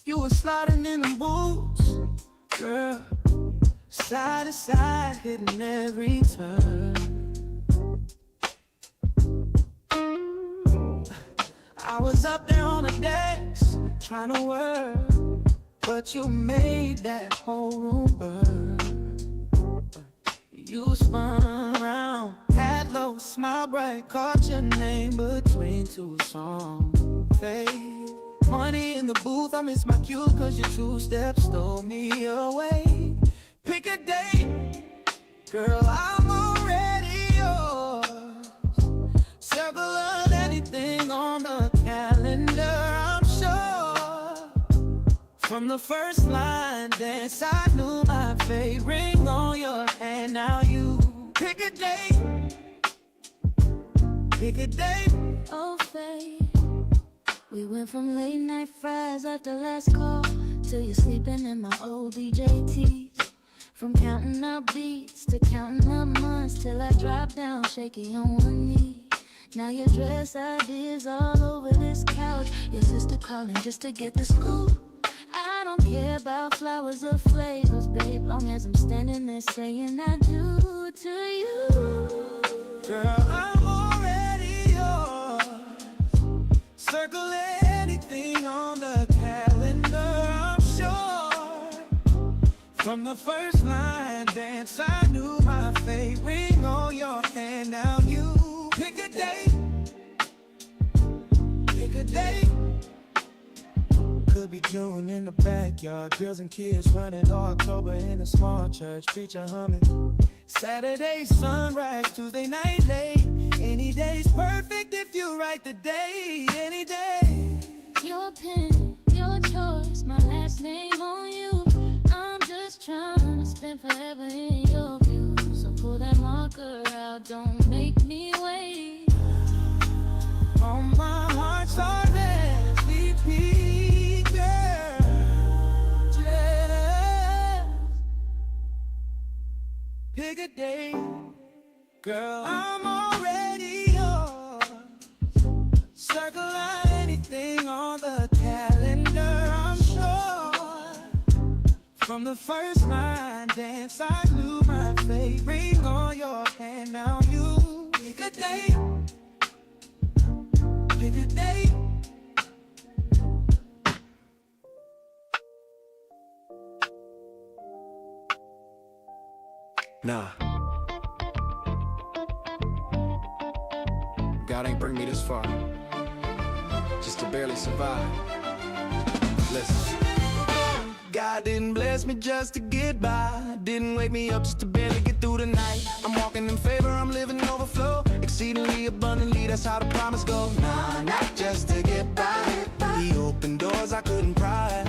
You were sliding in the boots, girl, side to side, hitting every turn. I was up there on the decks, trying to work, but you made that whole room burn. You spun around, had low, smile bright, caught your name between two songs. Fade, money in the booth, I miss my cue, cause your two steps stole me away. Pick a date, girl, I'm already yours. Circle of anything on the calendar, I'm sure. From the first line dance, I knew my fate. Ring on your hand, now you pick a date. Pick a date. Oh, fate. We went from late night fries after last call till you're sleeping in my old DJTs. From counting up beats to counting up months till I drop down shaky on one knee. Now your dress ideas all over this couch. Your sister calling just to get the scoop. I don't care about flowers or flavors, babe, long as I'm standing there saying I do to you. Girl, I'm already yours. Circle anything on the calendar, I'm sure. From the first line dance, I knew my fate. Ring on your hand, now you pick a date. Pick a date. Could be June in the backyard, girls and kids running, or October in a small church, preacher humming. Saturday sunrise, Tuesday night late. Any day's perfect if you write the day, any day. Your pen, your choice, my last name on you. I'm just trying to spend forever in your view. So pull that marker out, don't make me wait. On my heart's hardest, repeat, girl. Just pick a day, girl. I'm already yours. Circle anything on the calendar, I'm sure. From the first line dance, I knew my fate. Ring on your hand, now you pick a day. Pick a day. Nah, God ain't bring me this far just to barely survive. Listen. God didn't bless me just to get by, didn't wake me up just to barely get through the night. I'm walking in favor, I'm living overflow, exceedingly abundantly, that's how the promise goes. Nah, not just to get by, He opened doors I couldn't pry.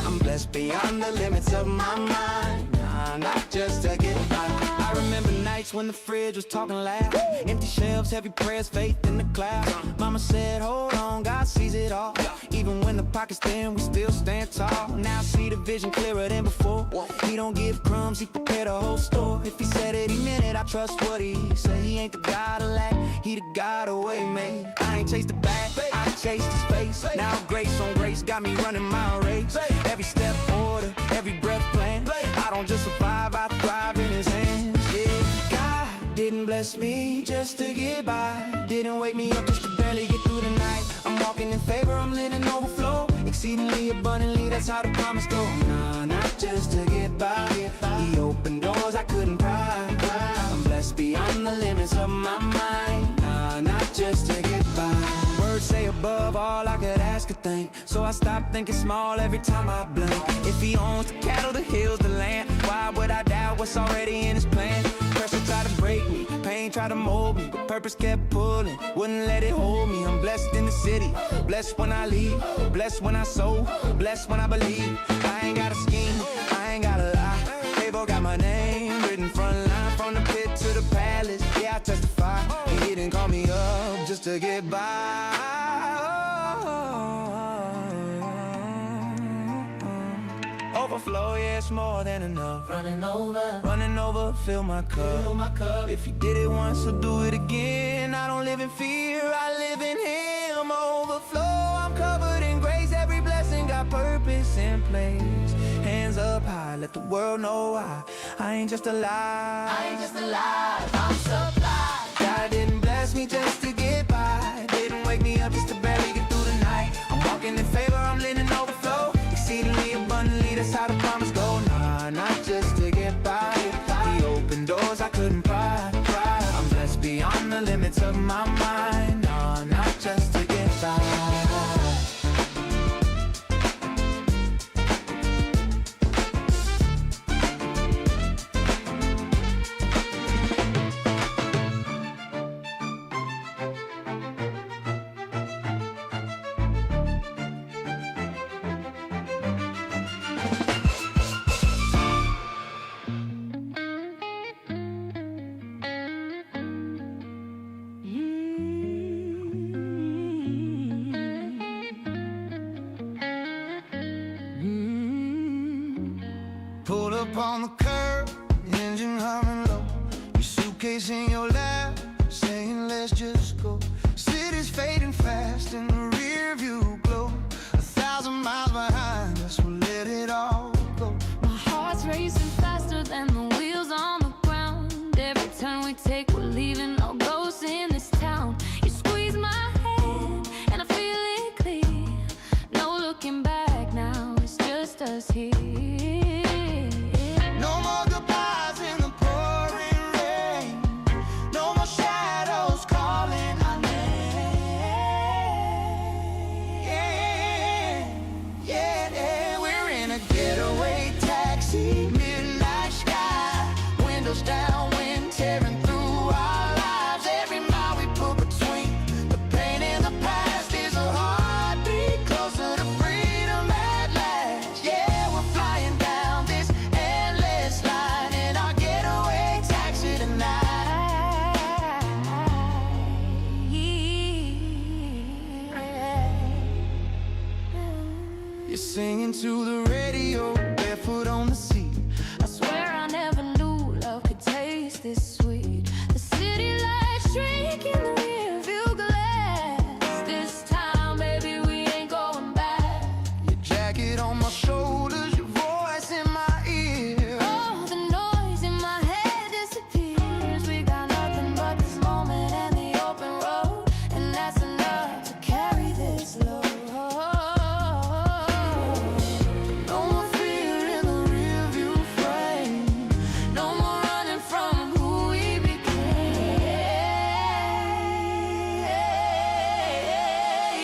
I'm blessed beyond the limits of my mind. Nah, not just to get by. I remember nights when the fridge was talking loud, empty shelves, heavy prayers, faith in the clouds. Mama said, hold on, God sees it all. Even when the pocket's thin, we still stand tall. Now I see the vision clearer than before. He don't give crumbs, He prepared a whole store. If He said it, He meant it, I trust what He said. He ain't the God of lack, He the God of way made. I ain't chased the bag, I chased His face. Now grace on grace got me running my race. Every step order, every breath planned. I don't just survive, I thrive in His hands. Yeah, God didn't bless me just to get by, didn't wake me up just to barely get through the night. I'm walking in favor, I'm living overflow, exceedingly abundantly, that's how the promise goes. Nah, not just to get by, He opened doors I couldn't pry. I'm blessed beyond the limits of my mind. Nah, not just to get by. Words say above all I could ask or think, so I stop thinking small every time I blink. If He owns the cattle, the hills, the land, why would I doubt what's already in His plan? Pressure tried to break me, pain tried to mold me, but purpose kept pulling, wouldn't let it hold me. I'm blessed in the city, blessed when I leave, blessed when I sow, blessed when I believe. I ain't got a scheme, I ain't got a lie. Favor got my name written front line, from the pit to the palace. Yeah, I testify, He didn't call me up just to get by. Overflow, yeah, it's more than enough. Running over, fill my cup. If He did it once, He'll do it again. I don't live in fear, I live in Him. Overflow, I'm covered in grace. Every blessing got purpose. in place. Hands up high, let the world know I ain't just alive. I ain't just alive, I'm supplied. God didn't bless me just to get by. Didn't wake me up just to barely get through the night. I'm walking in favor, I'm living overflow. Exceedingly abundantly, that's how the promise go. Nah, not just to get by. He opened doors I couldn't pry. I'm blessed beyond the limits of my mind. Nah, not just to get by. Pull up on the curb, engine humming low. Your suitcase in your lap, saying let's just go. City's fading fast in the rear view glow. 1,000 miles behind us, we'll let it all go. My heart's racing faster than the wheels on the ground. Every turn we take, we're leaving no ghosts in this town. You squeeze my hand, and I feel it clear. No looking back now, it's just us here. No more goodbyes in the pouring rain. No more shadows calling our name. Yeah, we're in a getaway taxi, midnight sky, windows down, wind tearing through our lives. Every mile we put between the pain and the past is a heartbeat closer to freedom at last. Yeah, we're flying down this endless line in our getaway taxi tonight. You're singing to the radio, barefoot on the seat. I swear I never knew love could taste this sweet. The city lights shrink in the rearview glass. This time, baby, we ain't going back. Your jacket on my shoulders, your voice in my ear. All the noise in my head disappears. We got nothing but this moment and the open road, and that's enough to carry this load. No more fear in the rearview frame. No more running from who we became.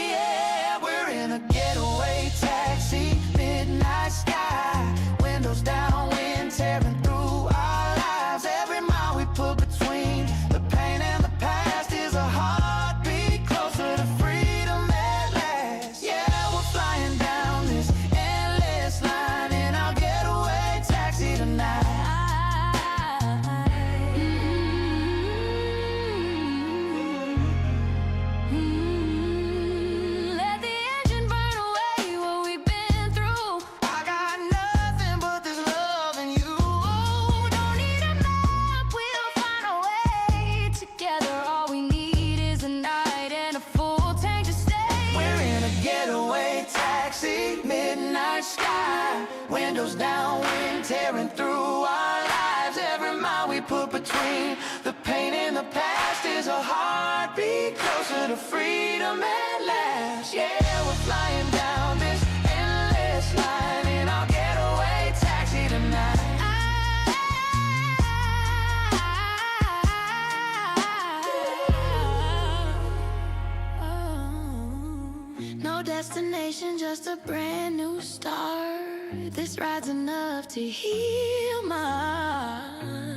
Yeah, we're in a getaway taxi, midnight sky, windows down, wind tearing through our lives. Every mile we put between the pain and the past is a heartbeat closer to freedom at last. Yeah, we're flying down this endless line in our getaway taxi tonight. Let the engine burn away what we've been through. I got nothing but this love in you. Don't need a map, we'll find a way. Together, all we need is a night and a full tank to stay. We're in a getaway taxi, midnight sky, windows down, wind tearing through our lives. Every mile we put between the pain and the past is a heartbeat closer to freedom at last. Yeah, we're flying down this endless line in our getaway taxi tonight. No destination, just a brand new start. This ride's enough to heal my heart.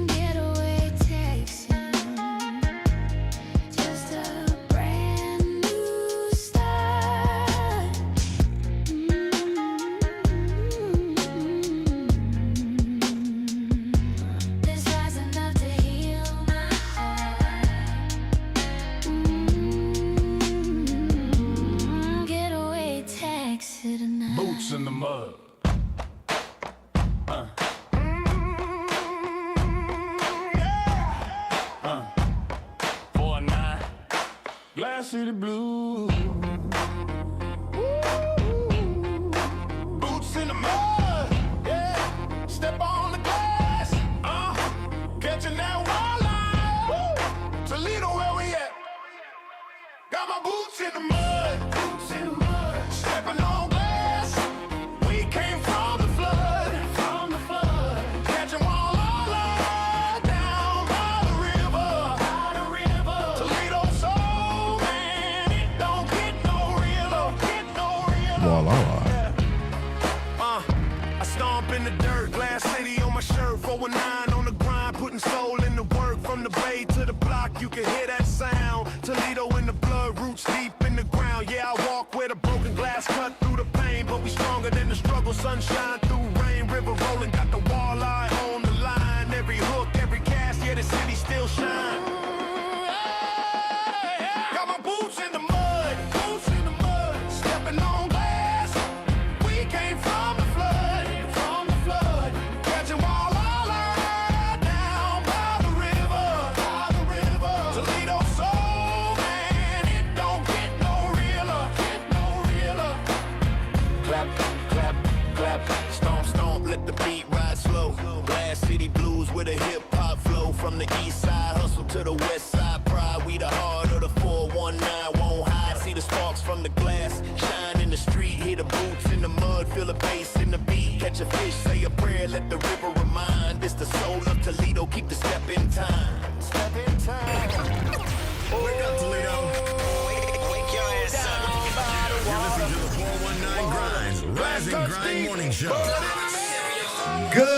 Getaway taxi, just a brand new start. This ride's enough to heal Glass City Blues. Boots in the mud, yeah. Step on the glass, catching that wildlife. Toledo, where we at? Got my boots in the mud, stepping on glass. We came from the flood, catching walleye down by the river. Toledo soul, man, it don't get no realer, Walleye. I stomp in the dirt, Glass City on my shirt, 419 on the grind, putting soul in the work. From the bay to the block, you can hear that sound. Toledo in the blood, roots deep in the ground. Yeah, I walk where the broken glass cut through the pain, but we stronger than the struggle. Sunshine through rain, river rolling, got the walleye on the line. Every hook, every cast, yeah, the city still shine. Got my boots in the mud, stepping on glass. We came from the flood, catching walleye down by the river. Toledo soul, man, it don't get no realer. Clap, clap, clap, stomp, stomp, let the beat ride slow. Glass City Blues with a hip hop flow. From the east side, hustle to the west side, pride. We the heart of the 419, won't hide. See the sparks from the glass, shine in the street. Hear the boots in the mud, feel the bass in the beat. Catch a fish, say a prayer, let the river remind. It's the soul of Toledo, keep the step in time. Wake up, Toledo. Wake your ass up. You're listening to the 419 Grind, Rise and Grind Morning Show. Good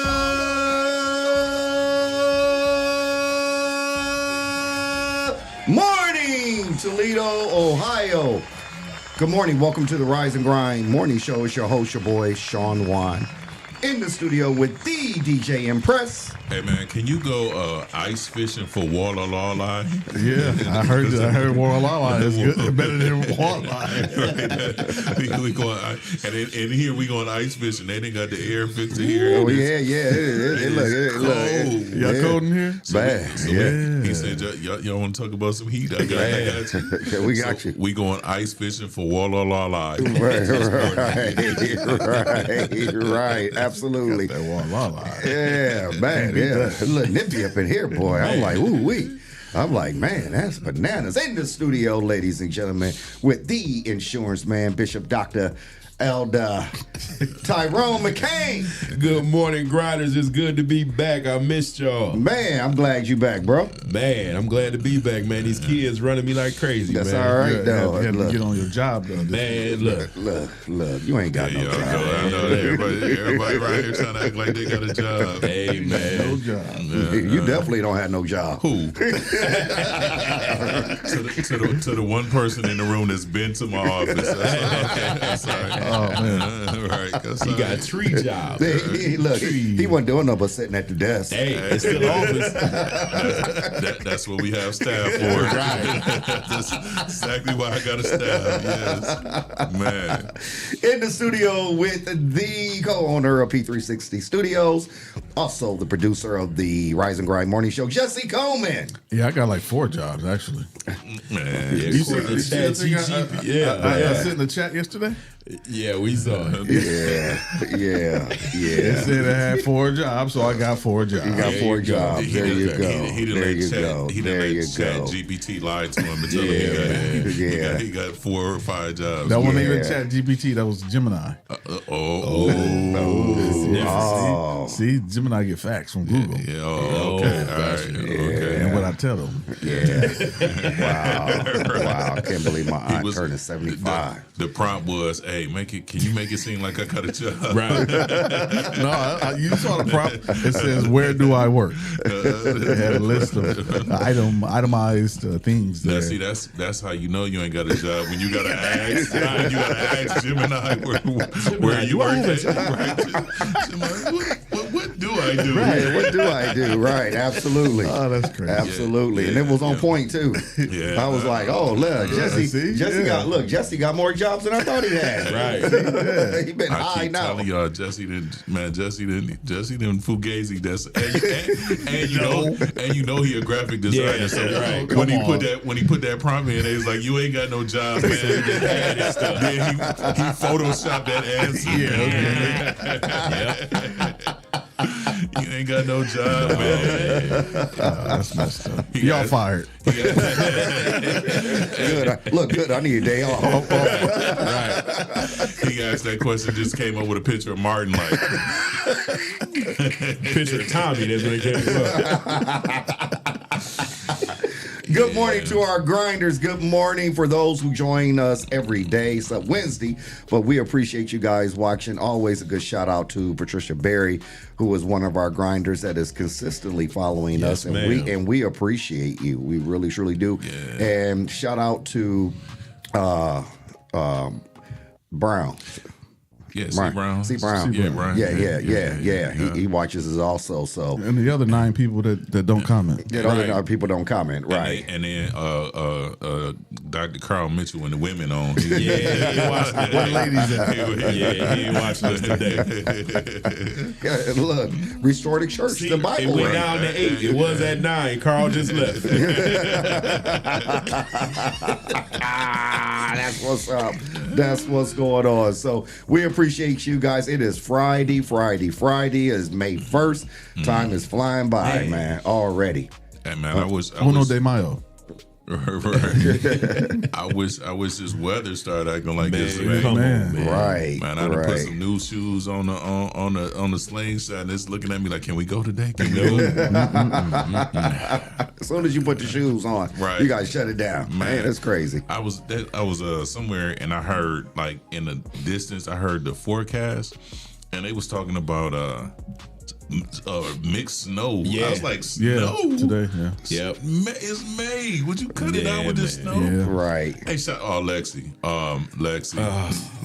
morning, Toledo, Ohio. Good morning. Welcome to the Rise and Grind Morning Show. It's your host, your boy, Sean Wan. In the studio with the DJ Impress. Hey man, can you go ice fishing for walleye? Yeah, I heard walleye is good, better than walleye. Right. we going and here we going ice fishing. They didn't got the air fixer here. Oh yeah. It look. Y'all cold in here? Bad. So Yeah. he said, y'all want to talk about some heat? I got you. We got you. We going ice fishing for walleye. Right. Absolutely. That walleye. Yeah, man. Yeah. Look nippy up in here, boy. I'm like, ooh wee. I'm like, man, that's bananas. In the studio, ladies and gentlemen, with the insurance man, Bishop Dr. Elder Tyrone McCain. Good morning, grinders. It's good to be back. I missed y'all. Man, I'm glad you back, bro. Man, I'm glad to be back, man. These kids running me like crazy, That's man. all right, though. You had to Look. get on your job, though. Man, look. Look, you ain't got no job. I know everybody right here trying to act like they got a job. Hey, No man. job. You definitely don't have no job. Who? to the one person in the room that's been to my office. That's all right. Oh, man. Right. That's He all got right. 3 jobs. Look, he wasn't doing nothing but sitting at the desk. Hey, it's still office. That's what we have staff for. Right. That's exactly why I got a staff. Yes, man. In the studio with the co-owner of P360 Studios, also the producer of the Rise and Grind Morning Show, Jesse Coleman. Yeah, I got like 4 jobs, actually. Man. Yeah, You see Chat the thing GP. I sent in the chat yesterday? Yeah, we saw it. Yeah. It said I had 4 jobs, so I got 4 jobs. You got 4 jobs. There you go. He didn't There let you Chat, go. He There didn't you let Chat go. GPT lie to him and tell him he got 4 or 5 jobs. That wasn't even Yeah. Chat GPT, that was Gemini. Oh. See, Gemini get facts from Google. Yeah, okay. All right. Okay. And what I tell them. Wow. I can't believe my He aunt was- turning 75. The prompt was, hey, can you make it seem like I got a job? Right. No, you saw the prompt. It says, "Where do I work?" It had a list of itemized things there. Now, see, that's how you know you ain't got a job when you gotta ask Gemini where you work at. Right? Gemini, what I do? Right, what do I do? Right, absolutely. Oh, that's crazy. Absolutely, and it was on point too. Yeah. I was like, "Oh, look, Jesse got more jobs than I thought he had." Right. He been I high keep now. telling y'all, Jesse didn't fugazi. That's and you know he a graphic designer. Yeah, so right. when he put that prompt in, they was like, you ain't got no job, man. Then he photoshopped that answer. You ain't got no job, man. That's messed up. Y'all fired. Good. Good. I need a day off. Right. He asked that question, just came up with a picture of Martin, like Picture of Tommy. That's when it came up. Good morning to our grinders. Good morning for those who join us every day. It's a Wednesday, but we appreciate you guys watching. Always a good shout out to Patricia Berry, who is one of our grinders that is consistently following us, and we appreciate you. We really, truly do. Yeah. And shout out to Brown. Yeah, C. Brown. C. Brown. Yeah, Brown. Yeah. He watches us also. So And the other 9 people that don't comment. yeah, other people don't comment, right? And then Dr. Carl Mitchell and the women on. Yeah, he watched it. Where the ladies at? Yeah, he ain't watching us today. Yeah, look, restored church, See, the Bible. it went ring. down to 8. It was at 9. Carl just left. That's what's up. That's what's going on. So we appreciate you guys. It is Friday. It's May 1st. Time is flying by, man, already. And man, I was Uno de Mayo. Right. I wish this weather started acting like this. Come Man, on, man. Right. man, I done put some new shoes on the slingshot, and it's looking at me like, can we go today? Can we go? As soon as you put the shoes on, Right. you guys shut it down. Man, that's crazy. I was somewhere, and I heard, like, in the distance, I heard the forecast, and they was talking about mixed snow. Yeah. I was like, Yeah, snow? today, yeah. Yep. It's May. Would you cut it out with the man. snow? Yeah. Right. Hey, Lexi.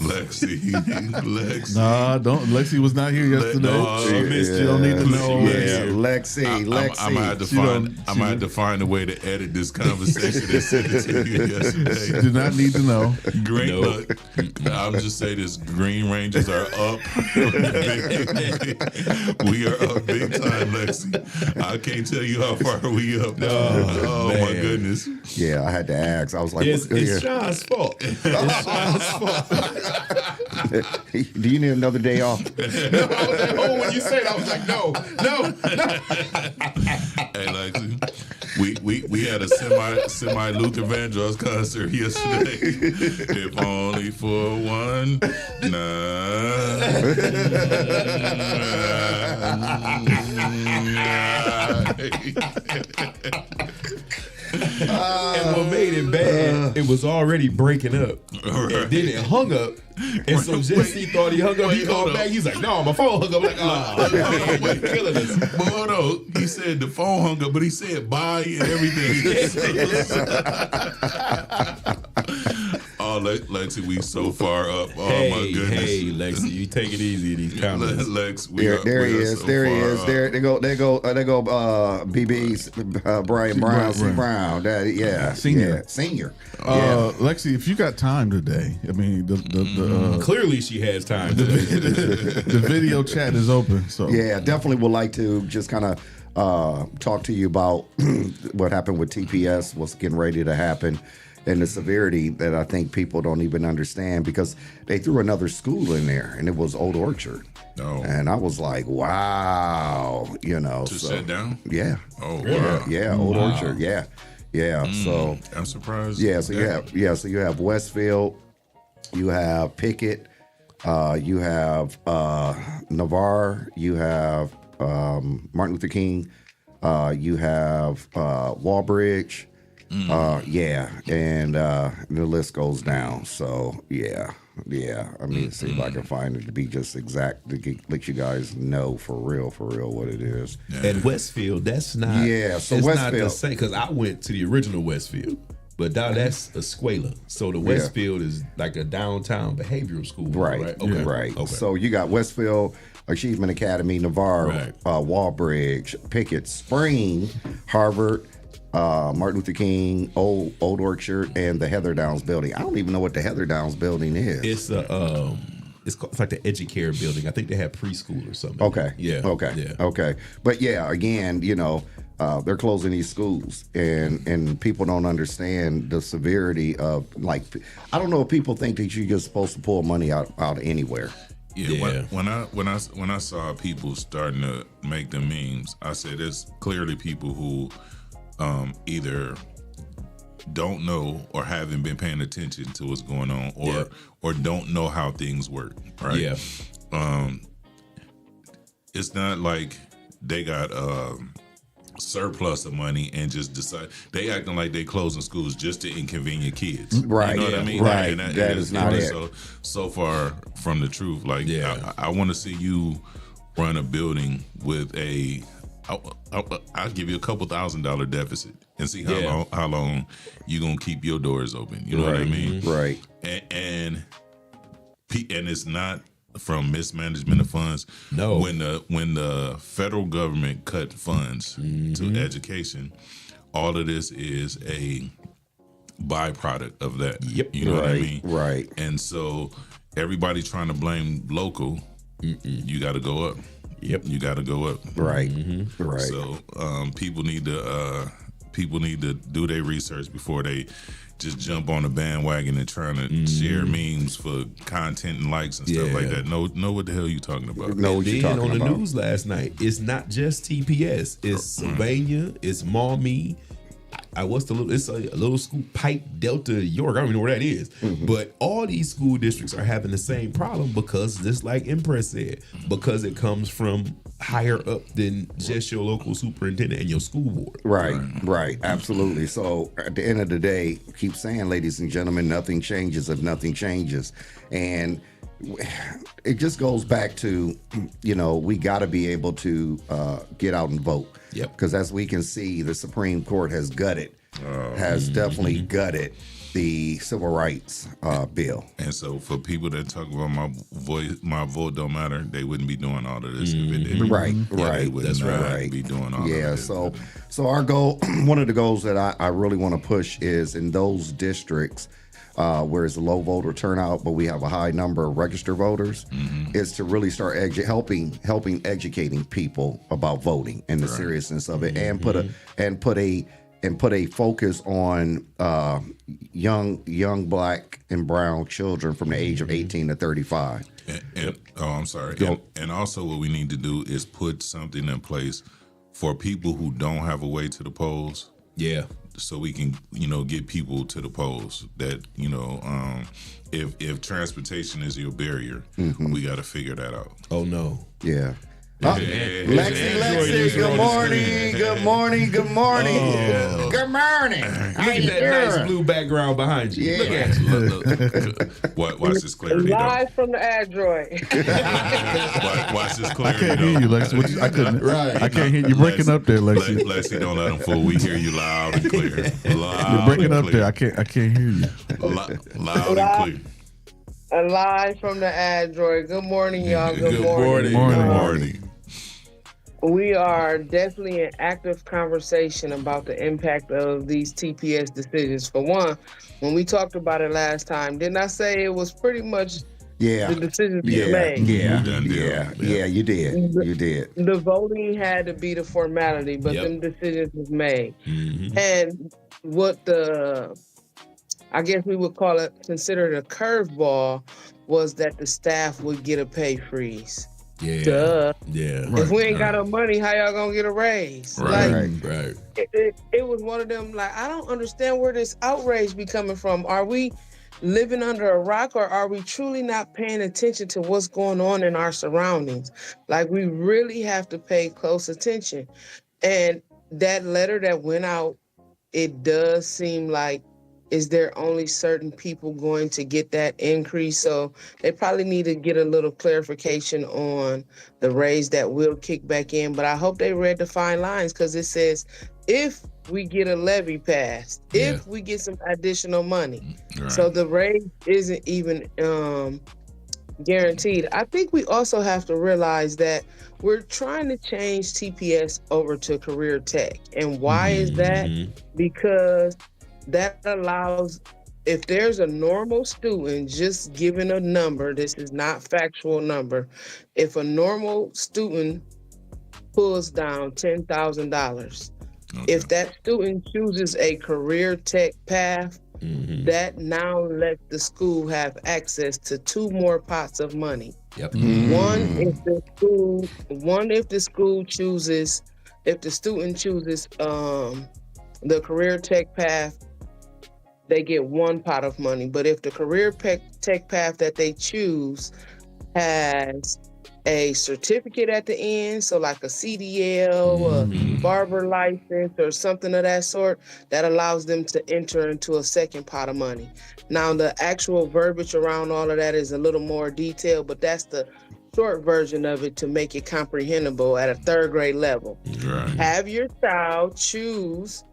Lexi. Nah, don't. Lexi was not here yesterday. I missed She don't need to know. Yeah, Lexi. I'm gonna have to find a way to edit this conversation and send it to you yesterday. Do not need to know. Green, Nope. look, I'll just say this: Green Rangers are up. We are up big time, Lexi. I can't tell you how far we up. Oh my man. goodness! Yeah, I had to ask. I was like, It's yeah. Sean's fault. It's Sean's fault. Do you need another day off? I was at home when you said it. I was like, no. Hey, Lexi, we had a semi Luther Vandross concert yesterday. If only for one And what made it bad, it was already breaking up. And then it hung up. And so Jesse thought he hung up. He called back. He's like, no, my phone hung up. Like, wait, killing us. But hold on, he said the phone hung up, but he said bye and everything. Oh, Lexi, we so far up. Oh my goodness. Hey, Lexi, you take it easy in these comments. Lex, There he is. There he is. There they go. BB's Brian Brown, C. Brown. Yeah, Senior. Yeah, senior. Lexi, if you got time today, I mean, the Clearly, she has time today. the video chat is open. So Yeah, definitely would like to just kind of talk to you about what happened with TPS, what's getting ready to happen, and the severity that I think people don't even understand, because they threw another school in there, and it was Old Orchard. Oh. And I was like, wow, To shut down? Yeah. Oh, wow. Yeah, Old Orchard. Yeah. So I'm surprised. so you have Westfield, you have Pickett, you have Navarre, you have Martin Luther King, you have Walbridge, and the list goes down. So yeah. I mean, see if I can find it to be just exact to let you guys know for real what it is. At Westfield, that's not. Yeah, so it's not Westfield- the same, because I went to the original Westfield, but now that's Escuela. So the Westfield is like a downtown behavioral school, right? Right. So you got Westfield, Achievement Academy, Navarro, Right. Walbridge, Pickett, Spring, Harvard, Martin Luther King, Old Orchard, and the Heather Downs building. I don't even know what the Heather Downs building is. It's it's like the Educare building. I think they have preschool or something. Okay. Yeah. Okay. Yeah. Okay. But yeah, again, they're closing these schools, and people don't understand the severity of, like, I don't know if people think that you're just supposed to pull money out anywhere. Yeah, when I saw people starting to make the memes, I said there's clearly people who either don't know or haven't been paying attention to what's going on, or don't know how things work, right? Yeah. It's not like they got surplus of money and just decide they acting like they closing schools just to inconvenience kids. Right. You know what I mean? Right. And That is not it. So far from the truth. Like, I want to see you run a building with I'll give you a couple $1,000 deficit and see how long you gonna keep your doors open. You know what I mean? Right. And it's not from mismanagement of funds. No. When the federal government cut funds to education, all of this is a byproduct of that. Yep. You know what I mean? Right. And so everybody trying to blame local, you got to go up. Yep. You got to go up. Right. Right. So people need to do their research before they just jump on the bandwagon and trying to share memes for content and likes and stuff like that. Know what the hell you talking about. Know what you're talking on the about. news last night, it's not just TPS. It's Sylvania. It's Maumee. It's a little school, Pike, Delta, York. I don't even know where that is. But all these school districts are having the same problem because, just like Impress said, because it comes from higher up than just your local superintendent and your school board. Right. Absolutely. So at the end of the day, keep saying, ladies and gentlemen, nothing changes if nothing changes. And it just goes back to, we got to be able to get out and vote. Yep. Because as we can see, the Supreme Court has definitely gutted the Civil Rights bill. And so for people that talk about my vote don't matter, they wouldn't be doing all of this if it did. Right. They would That's not right. be doing all of this. So our goal, one of the goals that I really want to push is in those districts where it's a low voter turnout, but we have a high number of registered voters, is to really start helping educating people about voting and the seriousness of it, and put a focus on young Black and brown children from the age of 18 to 35. I'm sorry. And also what we need to do is put something in place for people who don't have a way to the polls. Yeah. So we can, get people to the polls. That, if transportation is your barrier, we got to figure that out. Oh no. Yeah. Lexi, good morning. Good morning. Good morning. How Look you at that nice doing? blue background behind you. Yeah. Look at you. Look. Watch this clarity, though. Live from the Android. Watch this I clarity, can't hear you, Lexi. I couldn't. Right. I can't hear you breaking up there, Lexi. Lexi, don't let them fool. We hear you loud and clear. You're breaking up there. I can't hear you. Loud and clear. Live from the Android. Good morning, y'all. Good morning. Morning. We are definitely in active conversation about the impact of these TPS decisions. For one, when we talked about it last time, didn't I say it was pretty much the decisions we made? Yeah, you did. You did. The voting had to be the formality, but them decisions was made. And what I guess we would consider it a curveball, was that the staff would get a pay freeze. Yeah. Duh. Yeah. If we ain't got no money, how y'all gonna get a raise? Right. Right. It was one of them, like, I don't understand where this outrage be coming from. Are we living under a rock, or are we truly not paying attention to what's going on in our surroundings? Like, we really have to pay close attention. And that letter that went out, it does seem like, is there only certain people going to get that increase? So they probably need to get a little clarification on the raise that will kick back in. But I hope they read the fine lines, because it says, if we get a levy passed, if we get some additional money. Right. So the raise isn't even guaranteed. I think we also have to realize that we're trying to change TPS over to career tech. And why is that? Because that allows, if there's a normal student, just given a number, this is not factual number, if a normal student pulls down $10,000, if that student chooses a career tech path, that now lets the school have access to 2 more pots of money. Yep. One if the school chooses, if the student chooses the career tech path, they get 1 pot of money. But if the career tech path that they choose has a certificate at the end, so like a CDL, a barber license, or something of that sort, that allows them to enter into a 2nd pot of money. Now, the actual verbiage around all of that is a little more detailed, but that's the short version of it to make it comprehensible at a 3rd grade level. Right. Have your child choose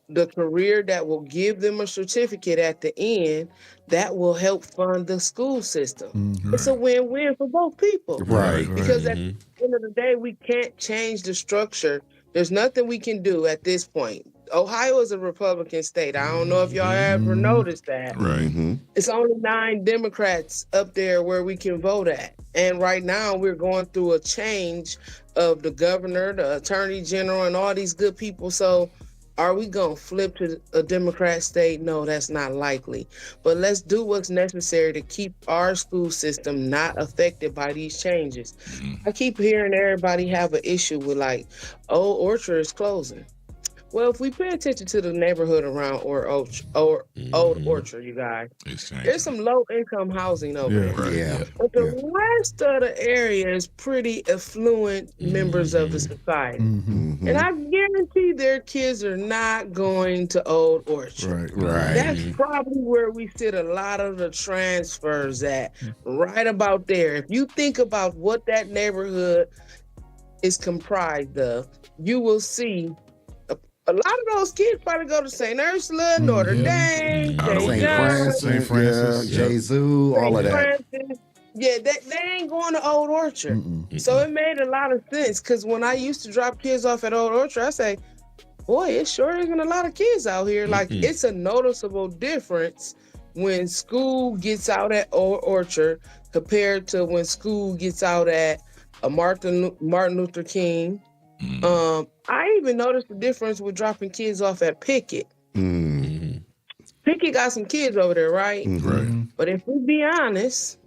the career that will give them a certificate at the end that will help fund the school system. It's a win-win for both people. Right. Because at the end of the day, we can't change the structure. There's nothing we can do at this point. Ohio is a Republican state. I don't know if y'all ever noticed that. Right. It's only 9 Democrats up there where we can vote at. And right now we're going through a change of the governor, the attorney general, and all these good people. So are we going to flip to a Democrat state? No, that's not likely. But let's do what's necessary to keep our school system not affected by these changes. I keep hearing everybody have an issue with like, Old Orchard is closing. Well, if we pay attention to the neighborhood around Old Orchard, you guys, there's some low-income housing over there. Yeah. But the rest of the area is pretty affluent members of the society. And I guarantee their kids are not going to Old Orchard. Right. That's probably where we sit a lot of the transfers at, right about there. If you think about what that neighborhood is comprised of, you will see a lot of those kids probably go to St. Ursula, Notre Dame, St. Francis, Jesu, all of that. Yeah, they ain't going to Old Orchard. So it made a lot of sense, because when I used to drop kids off at Old Orchard, I say, boy, it sure isn't a lot of kids out here. Like, it's a noticeable difference when school gets out at Old Orchard compared to when school gets out at Martin Luther King. I even noticed the difference with dropping kids off at Pickett. Pickett got some kids over there, right? But if we be honest,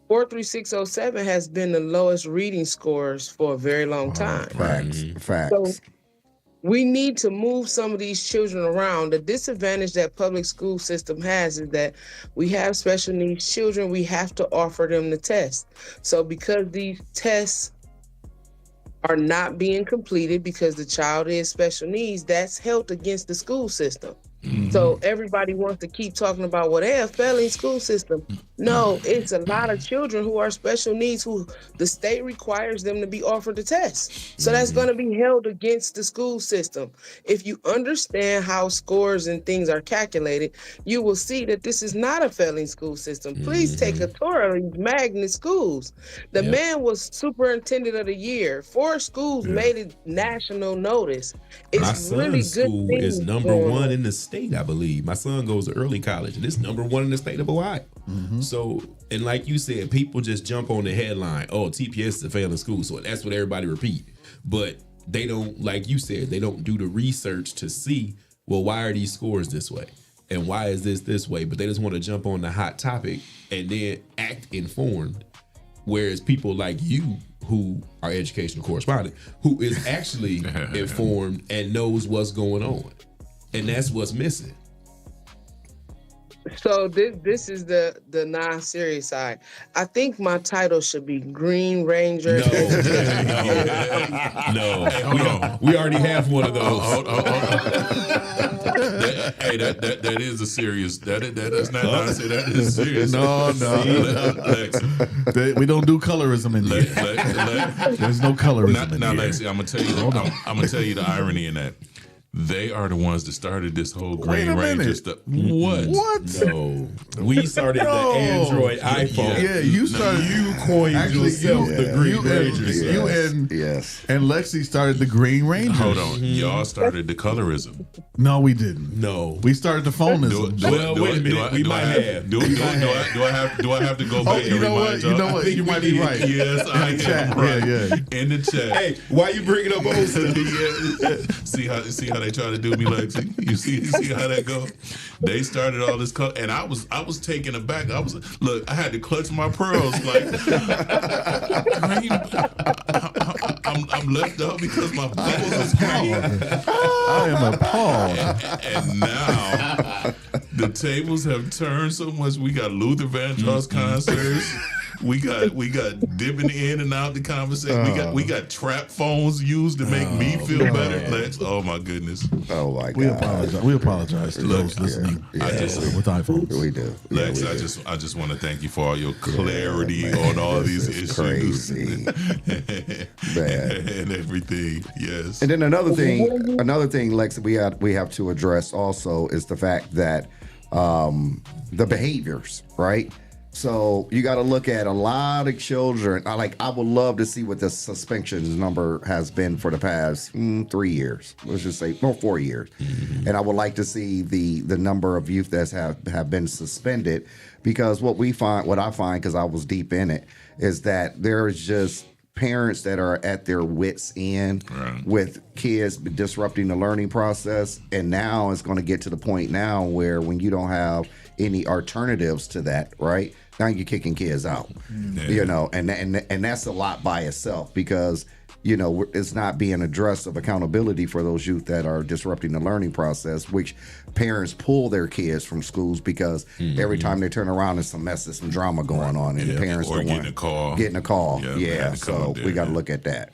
43607 has been the lowest reading scores for a very long time. Facts. So we need to move some of these children around. The disadvantage that public school system has is that we have special needs children. We have to offer them the test. So because these tests are not being completed because the child is special needs, that's held against the school system. So everybody wants to keep talking about, well, they have failing school system. No, it's a lot of children who are special needs who the state requires them to be offered the test. So that's going to be held against the school system. If you understand how scores and things are calculated, you will see that this is not a failing school system. Please take a tour of these magnet schools. The man was superintendent of the year. 4 schools made it national notice. It's My son's really good school is things number going 1 on. in the state, I believe. My son goes to early college, and it's number 1 in the state of Hawaii. So, and like you said, people just jump on the headline, oh, TPS is a failing school, so that's what everybody repeat. But they don't, like you said, they don't do the research to see, well, why are these scores this way? And why is this way? But they just want to jump on the hot topic and then act informed. Whereas people like you, who are educational correspondent, who is actually informed and knows what's going on. And that's what's missing. So this is the non-serious side. I think my title should be Green Ranger. No. We already have one of those. That is a serious. That is not nonsense. That is serious. No. We don't do colorism in here. There's no colorism in now, here. Lexi, I'm gonna tell you. I'm gonna tell you the irony in that. They are the ones that started this whole Wait Green a Ranger minute. stuff. What? What? No, we started No. the Android iPhone. Yeah, you started. You coined Actually, yourself you- the Green you and- Ranger. you sir. and Yes. and Lexi started the Green Rangers. Hold on. Y'all started the colorism. No, we didn't. No. We started the phonism. Well, wait a minute. We might have. Do I have to go back you and know what? remind You y'all? know what? You might be right. Yes, I am chat. right. Yeah. In the chat. Hey, why you bringing up old stuff? Yeah. See how they try to do me, Lexi. You see how that go? They started all this, and I was taken aback. I had to clutch my pearls like I'm left out because my bubbles is green. I am appalled. And now the tables have turned so much. We got Luther Vandross concerts. We got dipping in and out the conversation. We got trap phones used to make me feel better. Lex, oh my goodness. Oh my God. We apologize to those listening with iPhones. We do. Lex, Yeah, we do. I just want to thank you for all your clarity on all This these is issues. crazy. Man. And everything. Yes. And then another thing, Lex, we have to address also is the fact that the behaviors, right? So you got to look at a lot of children. I would love to see what the suspension number has been for the past 3 years. Let's just say 4 years. Mm-hmm. And I would like to see the number of youth that have been suspended, because what I find, because I was deep in it, is that there is just parents that are at their wits' end with kids disrupting the learning process. And now it's going to get to the point now where when you don't have any alternatives to that, right? Now you're kicking kids out, you know, and that's a lot by itself, because, you know, it's not being addressed of accountability for those youth that are disrupting the learning process, which parents pull their kids from schools because every time they turn around, there's some mess, there's some drama going on, and the parents or don't getting want a call. Getting a call. Yeah. So we got to look at that.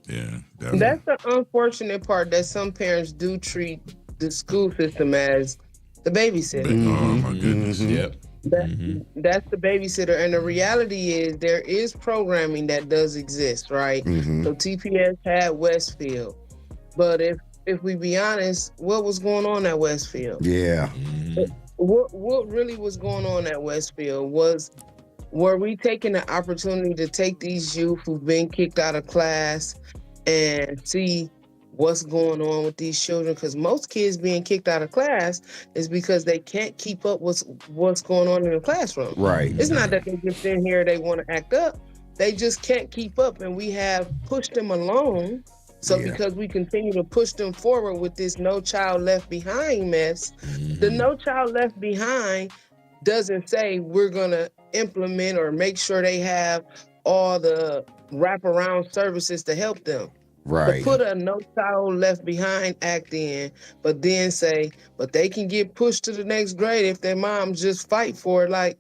Yeah. That's the unfortunate part, that some parents do treat the school system as the babysitter. Oh my goodness. Yep. That's the babysitter, and the reality is there is programming that does exist, right? So TPS had Westfield, but if we be honest, what was going on at Westfield? Yeah. What really was going on at Westfield were we taking the opportunity to take these youth who've been kicked out of class and see what's going on with these children? Because most kids being kicked out of class is because they can't keep up with what's going on in the classroom. Right. It's not that they just in here, they want to act up. They just can't keep up, and we have pushed them along. So because we continue to push them forward with this No Child Left Behind mess, the No Child Left Behind doesn't say we're going to implement or make sure they have all the wraparound services to help them. Right. To put a No Child Left Behind act in, but then say, but they can get pushed to the next grade if their moms just fight for it. Like,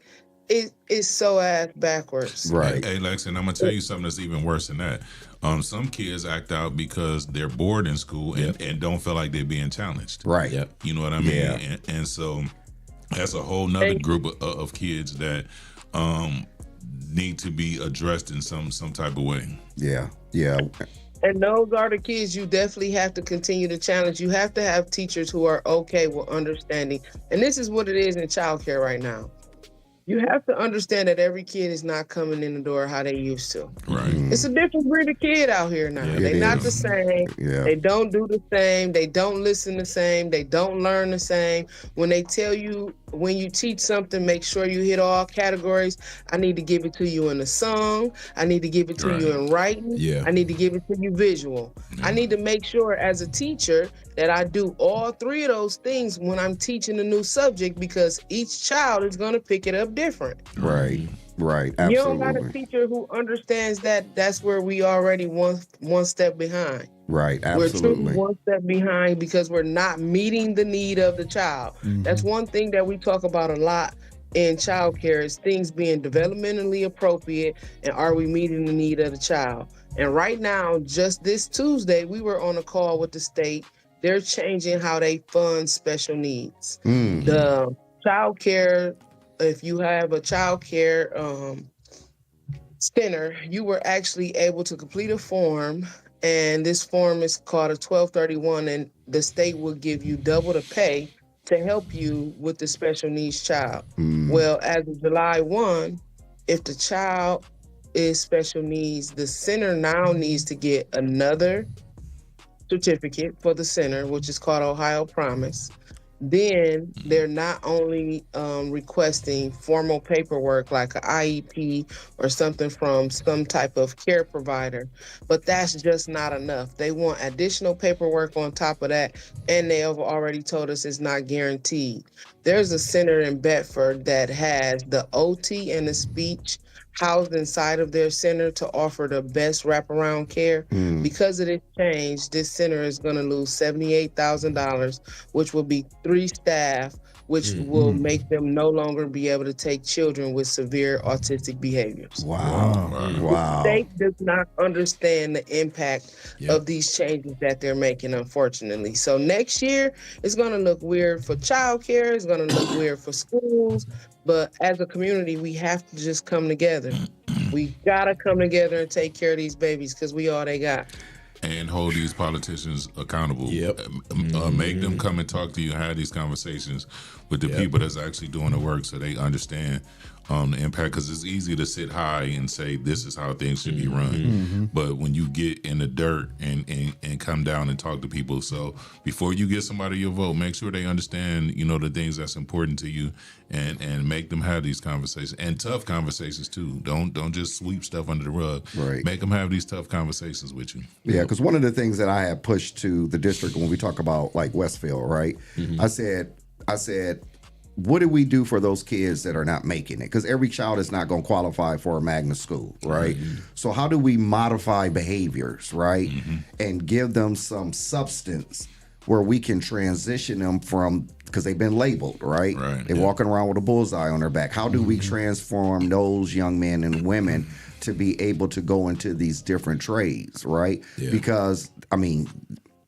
it's so ass backwards. Right. Hey, Lex, and I'm gonna tell you something that's even worse than that. Some kids act out because they're bored in school and don't feel like they're being challenged. Right. Yep. You know what I mean? Yeah. And so that's a whole nother group of kids that need to be addressed in some type of way. Yeah. Yeah. And those are the kids you definitely have to continue to challenge. You have to have teachers who are okay with understanding. And this is what it is in childcare right now. You have to understand that every kid is not coming in the door how they used to. Right. It's a different breed of kid out here now. They're not the same. Yeah. They don't do the same. They don't listen the same. They don't learn the same. When they tell you, when you teach something, make sure you hit all categories. I need to give it to you in a song. I need to give it to you in writing. Yeah. I need to give it to you visual. I need to make sure as a teacher that I do all three of those things when I'm teaching a new subject, because each child is going to pick it up different. Right. Right. You don't got a Absolutely. teacher who understands that that's where we already one step behind. Right. We're Absolutely. truly one step behind because we're not meeting the need of the child. That's one thing that we talk about a lot in childcare, is things being developmentally appropriate, and are we meeting the need of the child? And right now, just this Tuesday, we were on a call with the state. They're changing how they fund special needs. The childcare, if you have a childcare center, you were actually able to complete a form, and this form is called a 1231, and the state will give you double the pay to help you with the special needs child. Well, as of July 1, if the child is special needs, the center now needs to get another certificate for the center, which is called Ohio Promise. Then they're not only requesting formal paperwork like an IEP or something from some type of care provider, but that's just not enough. They want additional paperwork on top of that, and they have already told us it's not guaranteed. There's a center in Bedford that has the OT and the speech housed inside of their center to offer the best wraparound care. Because of this change, this center is going to lose $78,000, which will be 3 staff, which will make them no longer be able to take children with severe autistic behaviors. Wow. The state does not understand the impact of these changes that they're making, unfortunately. So next year, it's going to look weird for childcare. It's going to look weird for schools. But as a community, we have to just come together. We got to come together and take care of these babies because we all they got. And hold these politicians accountable. Make them come and talk to you, have these conversations with the people that's actually doing the work so they understand the impact. Because it's easy to sit high and say this is how things should be run. But when you get in the dirt and come down and talk to people, so before you get somebody your vote, make sure they understand, the things that's important to you and make them have these conversations. And tough conversations too. Don't just sweep stuff under the rug. Right. Make them have these tough conversations with you. Yeah, because one of the things that I have pushed to the district when we talk about like Westfield, right? I said, what do we do for those kids that are not making it? Because every child is not going to qualify for a magnet school, right? So how do we modify behaviors, right? And give them some substance where we can transition them from, because they've been labeled, right? They're walking around with a bullseye on their back. How do we transform those young men and women to be able to go into these different trades, right? Because,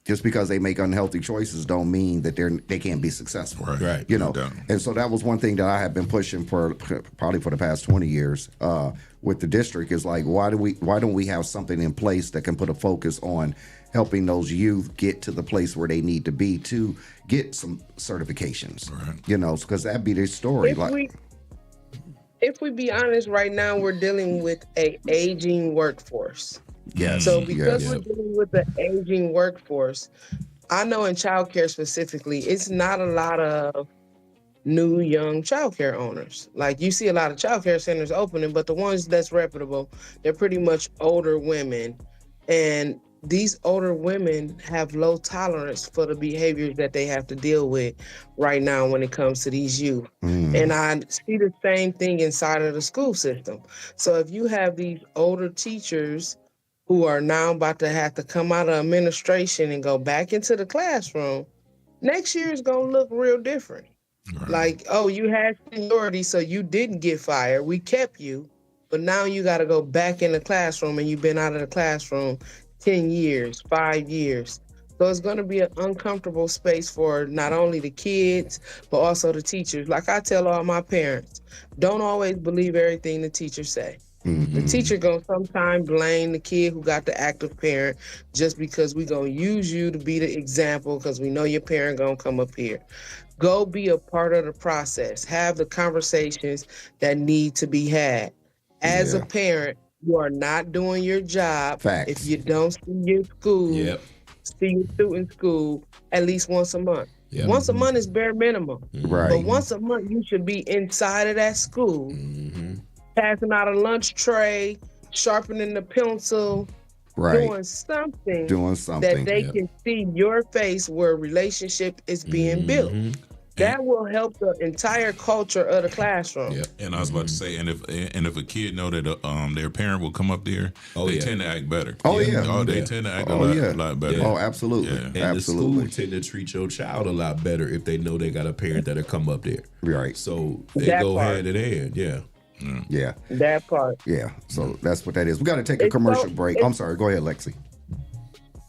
just because they make unhealthy choices don't mean that they can't be successful. Right. No doubt. And so that was one thing that I have been pushing for probably for the past 20 years with the district is like, why don't we have something in place that can put a focus on helping those youth get to the place where they need to be to get some certifications, because that'd be their story. If we be honest, right now we're dealing with a aging workforce. Yes. So because we're dealing with the aging workforce, I know in childcare specifically, it's not a lot of new young childcare owners. Like you see a lot of childcare centers opening, but the ones that's reputable, they're pretty much older women. And these older women have low tolerance for the behaviors that they have to deal with right now when it comes to these youth. And I see the same thing inside of the school system. So if you have these older teachers who are now about to have to come out of administration and go back into the classroom, next year is going to look real different. Like, oh, you had seniority, so you didn't get fired. We kept you, but now you got to go back in the classroom and you've been out of the classroom 10 years, 5 years. So it's going to be an uncomfortable space for not only the kids, but also the teachers. Like I tell all my parents, don't always believe everything the teachers say. The teacher gonna sometimes blame the kid who got the active parent just because we gonna use you to be the example because we know your parent gonna come up here. Go be a part of the process. Have the conversations that need to be had. As a parent, you are not doing your job if you don't see your school, see your student school at least once a month. Once a month is bare minimum. But once a month, you should be inside of that school, passing out a lunch tray, sharpening the pencil, doing something that they can see your face where relationship is being built. That will help the entire culture of the classroom. And I was about to say, and if a kid know that their parent will come up there, they tend to act better. They tend to act a lot better. Oh, absolutely. And the school tend to treat your child a lot better if they know they got a parent that'll come up there. Right. So they go hand in hand. That part. So that's what that is. We got to take a commercial break. I'm sorry. Go ahead, Lexi.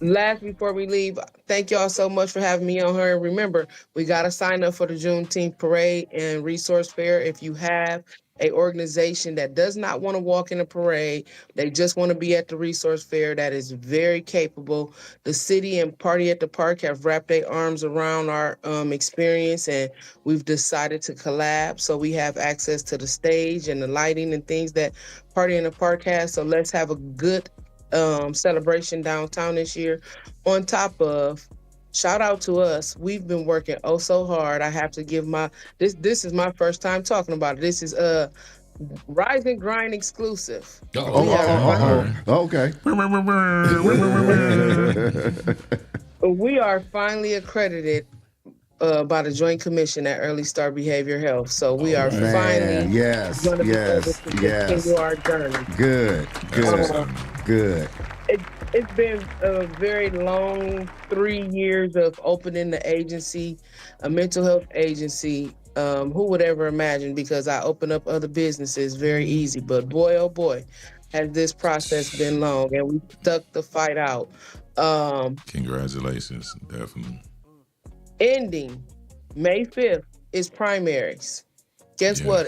Last, before we leave, thank y'all so much for having me on here. Remember, we got to sign up for the Juneteenth parade and resource fair. If you have a organization that does not want to walk in a parade. They just want to be at the resource fair. That is very capable. The city and Party at the Park have wrapped their arms around our experience, and we've decided to collab. So we have access to the stage and the lighting and things that Party in the Park has. So let's have a good celebration downtown this year. On top of, shout out to us. We've been working oh so hard. I have to give this is my first time talking about it. This is Rise and Grind exclusive. Okay. We are finally accredited by the Joint Commission at Early Start Behavior Health. So we are finally going to be able to continue our journey. Good. It's been a very long 3 years of opening the agency, a mental health agency. Who would ever imagine? Because I open up other businesses very easy, but boy, oh boy, has this process been long, and we stuck the fight out. Congratulations, definitely. Ending May 5th is primaries. Guess what?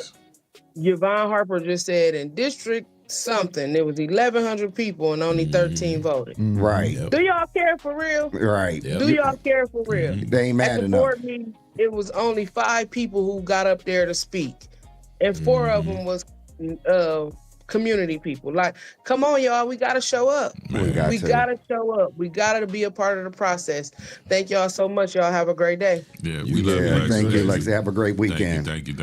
Yvonne Harper just said in District something, there was 1,100 people and only 13 voted. Right. Do y'all care for real? Right. Do y'all care for real? They ain't mad At the enough. board meeting, it was only 5 people who got up there to speak, and 4 of them was community people. Like, come on, y'all, we gotta show up. We gotta show up. We gotta be a part of the process. Thank y'all so much. Y'all have a great day. Yeah, we love you, Lexi. Thank you, Lexi. Have a great weekend. Thank you.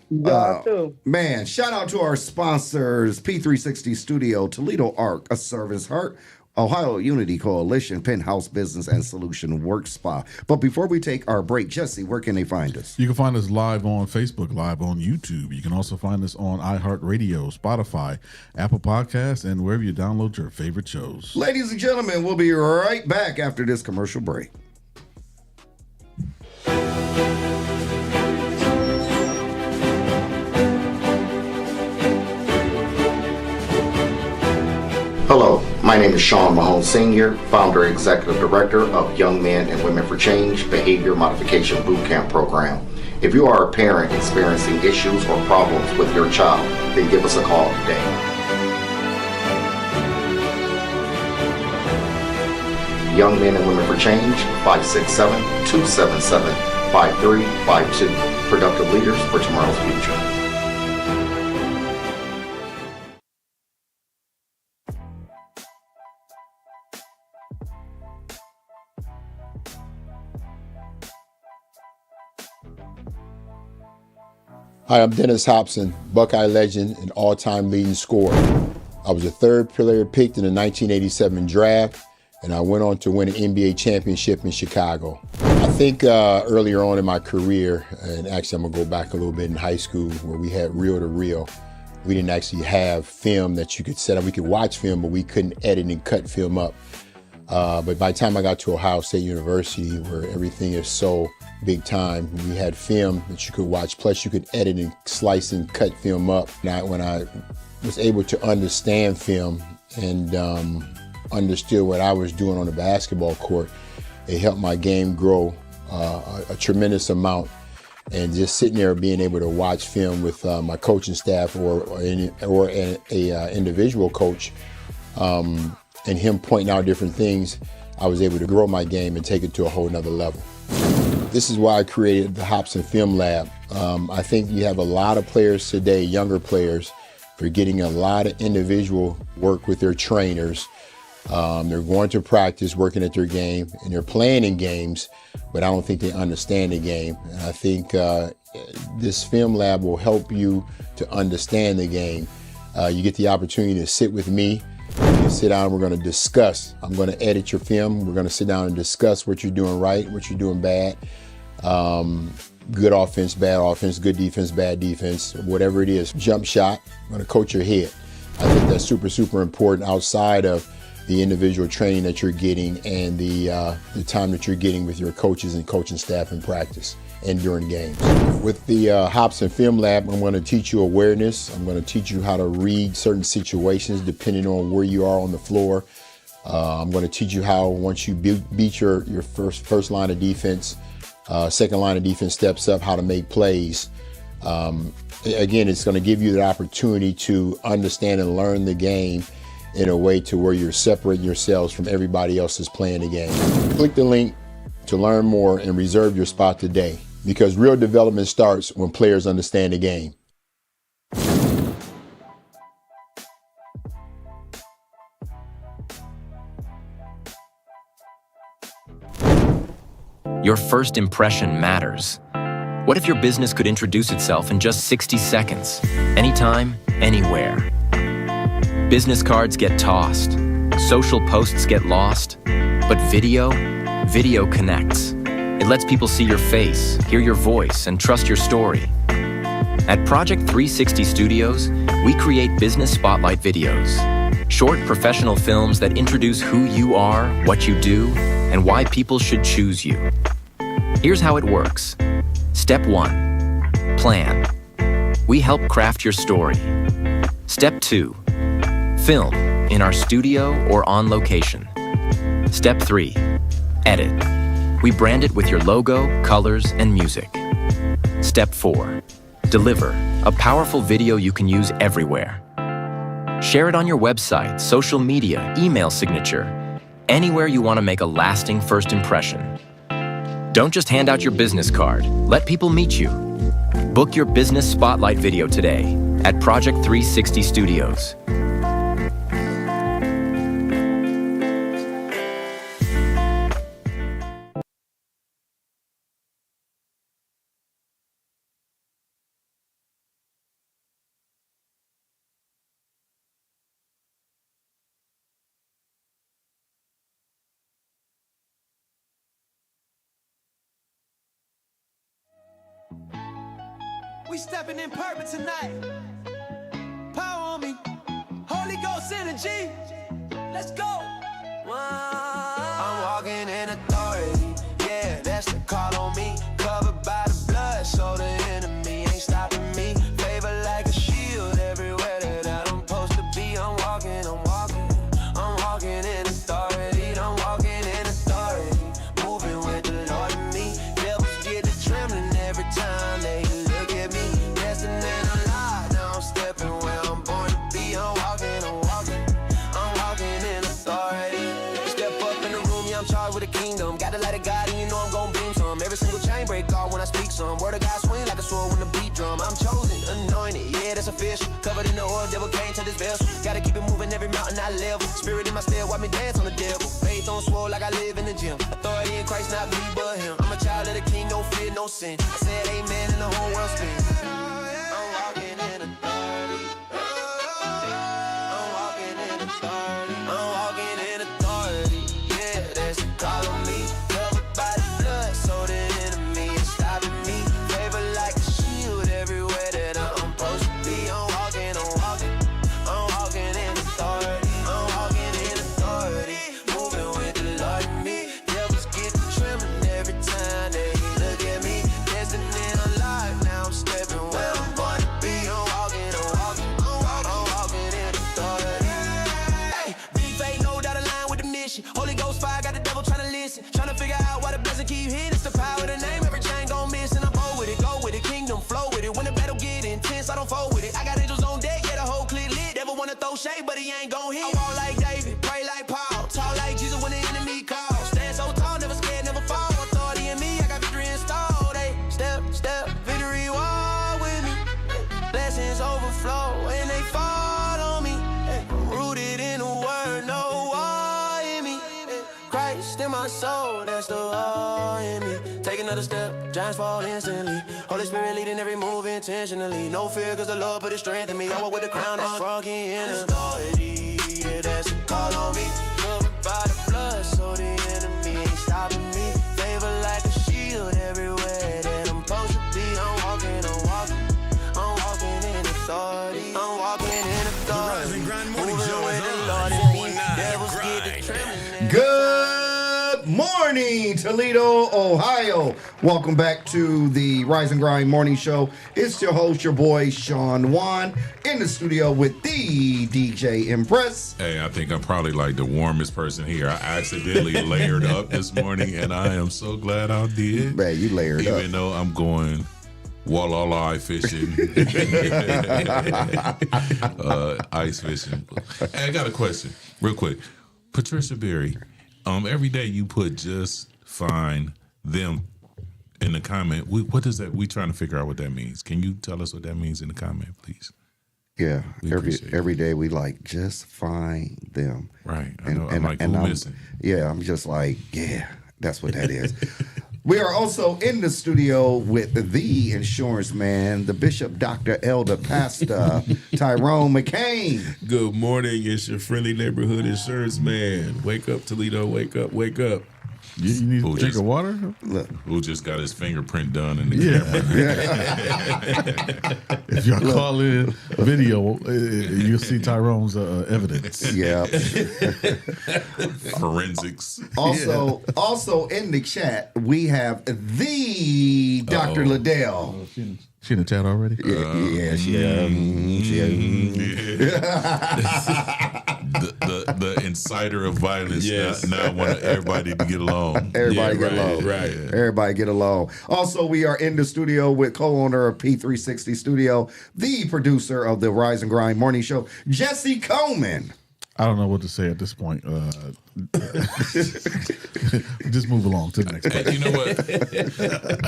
Y'all too. Man, shout out to our sponsors, P360 Studio, Toledo Arc, A Servant's Heart, Ohio Unity Coalition, Penthouse Business and Solution Work Spa. But before we take our break, Jesse, where can they find us? You can find us live on Facebook, live on YouTube. You can also find us on iHeartRadio, Spotify, Apple Podcasts, and wherever you download your favorite shows. Ladies and gentlemen, we'll be right back after this commercial break. Hello, my name is Sean Mahone Sr., founder and executive director of Young Men and Women for Change Behavior Modification Bootcamp Program. If you are a parent experiencing issues or problems with your child, then give us a call today. Young Men and Women for Change, 567-277-5352. Productive leaders for tomorrow's future. Hi, I'm Dennis Hobson, Buckeye legend and all-time leading scorer. I was a third player picked in the 1987 draft, and I went on to win an NBA championship in Chicago. I think earlier on in my career, and actually I'm gonna go back a little bit in high school where we had reel-to-reel. We didn't actually have film that you could set up. We could watch film, but we couldn't edit and cut film up. But by the time I got to Ohio State University, where everything is so big time, we had film that you could watch, plus you could edit and slice and cut film up. When I was able to understand film and understood what I was doing on the basketball court, it helped my game grow a tremendous amount. And just sitting there being able to watch film with my coaching staff or an individual coach, and him pointing out different things, I was able to grow my game and take it to a whole nother level. This is why I created the Hobson Film Lab. I think you have a lot of players today, younger players, for getting a lot of individual work with their trainers. They're going to practice, working at their game, and they're playing in games, but I don't think they understand the game. And I think this film lab will help you to understand the game. You get the opportunity to sit with me. You sit down, we're going to discuss. I'm going to edit your film. We're going to sit down and discuss what you're doing right, what you're doing bad. Good offense, bad offense, good defense, bad defense, whatever it is. Jump shot, I'm going to coach your head. I think that's super, super important outside of the individual training that you're getting and the time that you're getting with your coaches and coaching staff in practice and during games. With the Hobson Film Lab, I'm going to teach you awareness. I'm going to teach you how to read certain situations depending on where you are on the floor. I'm going to teach you how, once you beat your first line of defense, second line of defense steps up, how to make plays. Again, it's going to give you the opportunity to understand and learn the game in a way to where you're separating yourselves from everybody else that's playing the game. Click the link to learn more and reserve your spot today, because real development starts when players understand the game. Your first impression matters. What if your business could introduce itself in just 60 seconds? Anytime, anywhere. Business cards get tossed. Social posts get lost. But video connects. It lets people see your face, hear your voice, and trust your story. At Project 360 Studios, we create business spotlight videos. Short professional films that introduce who you are, what you do, and why people should choose you. Here's how it works. Step 1, plan. We help craft your story. Step 2, film in our studio or on location. Step 3, edit. We brand it with your logo, colors, and music. Step 4, deliver a powerful video you can use everywhere. Share it on your website, social media, email signature, anywhere you want to make a lasting first impression. Don't just hand out your business card. Let people meet you. Book your business spotlight video today at Project 360 Studios. We stepping in purpose tonight. Power on me. Holy Ghost energy. Let's go. I'm walking in authority. Yeah, that's the call on me. Covered by the blood, so the enemy ain't stopping me. Favor like a shield everywhere that I'm supposed to be. I'm walking in authority. I'm walking in authority. Moving with the Lord in me. Devils get to trembling every time they look at me. Destined and alive, now I'm stepping where I'm born to be. I'm walking in authority. Step up in the room, yeah, I'm charged with a kingdom. Got the light of God, and you know I'm gon' beam some. Every single chain break off when I speak some. Word of God swing like a sword when the beat drum. I'm chosen, anointed, yeah, that's official. Covered in the oil, devil can't touch this vessel. Gotta keep it moving every mountain I level. Spirit in my step, watch me dance on the devil. Faith on swole like I live in the gym. Authority in Christ, not me but him. I'm a child of the king, no fear, no sin. I said amen and the whole world spins. I'm walking in authority. I'm walking in authority. I'm walking in authority. Yeah, that's the call on me. Covered by the blood, so the enemy is stopping me. Favor like a shield everywhere that I'm supposed to be. I'm walking in authority. I'm walking in authority. Moving with the Lord in me. Devils get to trembling every time they look at me. Destined and alive, now I'm stepping where I'm born to be. I'm walking in authority. Hey, big faith, no dotted line with the mission. Holy Ghost fire, got the devil trying to listen. Trying to figure out why the blessing keep hitting. It's the power of the name, every chain gon' miss. And I'm bold with it, go with it, kingdom flow with it. When the battle get intense, I don't fold with it. I got angels on deck, yeah, the whole clip lit. Devil wanna throw shade, but he ain't gon' hit. I walk like David, pray like Paul, talk like Jesus when the enemy calls. Stand so tall, never scared, never fall. Authority in me, I got victory installed. Hey, step, victory walk with me. Blessings overflow and they fall on me. Hey, rooted in the word, no war in me. Hey, Christ in my soul, that's the war in me. Take another step, giants fall instantly. Holy Spirit leading every move intentionally. No fear, cause the Lord put his strength in me. I walk with the crown that's walking in authority. Yeah, that's a call on me. Covered by the blood, so the enemy ain't stopping me. Favor like a shield everywhere that I'm supposed to be. I'm walking in authority. I'm walking in authority. Moving with the Lord in me. Devils get to trembling. Good morning, Toledo, Ohio. Welcome back to the Rise and Grind Morning Show. It's your host, your boy, Sean Juan, in the studio with the DJ Impress. Hey, I think I'm probably like the warmest person here. I accidentally layered up this morning, and I am so glad I did. Man, you layered up. Even though I'm going walleye fishing, ice fishing. Hey, I got a question, real quick. Patricia Berry, every day you put just find them in the comment. What does that? We trying to figure out what that means. Can you tell us what that means in the comment, please? Yeah, We appreciate every day we like just find them. Right. I know. I'm like, who missing? Yeah, I'm just like, yeah, that's what that is. We are also in the studio with the insurance man, the Bishop, Dr. Elder Pastor Tyrone McCain. Good morning. It's your friendly neighborhood insurance man. Wake up, Toledo. Wake up. Wake up. You need a drink of water? Look, Who just got his fingerprint done in the camera? If y'all call in video, you'll see Tyrone's evidence. yeah. Forensics. Also in the chat, we have the Dr. Liddell. She in the chat already? The incider of violence. Yes. Now want everybody to get along. Everybody Yeah, get right, along. right. Everybody get along. Also, we are in the studio with co-owner of P360 Studio, the producer of the Rise and Grind Morning Show, Jesse Coleman. I don't know what to say at this point. Just move along to the next Hey, question. you know what?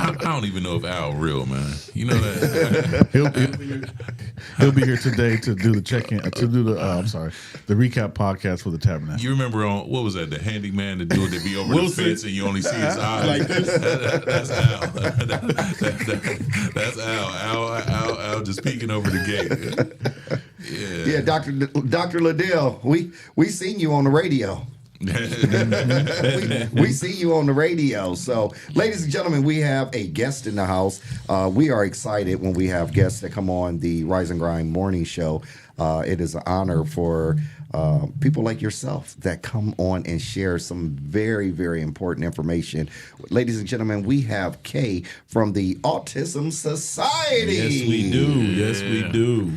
I don't even know if Al real, man. You know that? He'll be here today to do the check-in, to do the the recap podcast for the Tabernacle. You remember on, what was that, the handyman, the dude that be over the fence and you only see his eyes? Like this. That's Al. That's Al. Al just peeking over the gate. Yeah, Dr. Liddell, we seen you on the radio. we see you on the radio. So, ladies and gentlemen, we have a guest in the house. We are excited when we have guests that come on the Rise and Grind Morning Show. It is an honor for people like yourself that come on and share some very, very important information. Ladies and gentlemen, we have Kay from the Autism Society. Yes, we do. Yes, we do.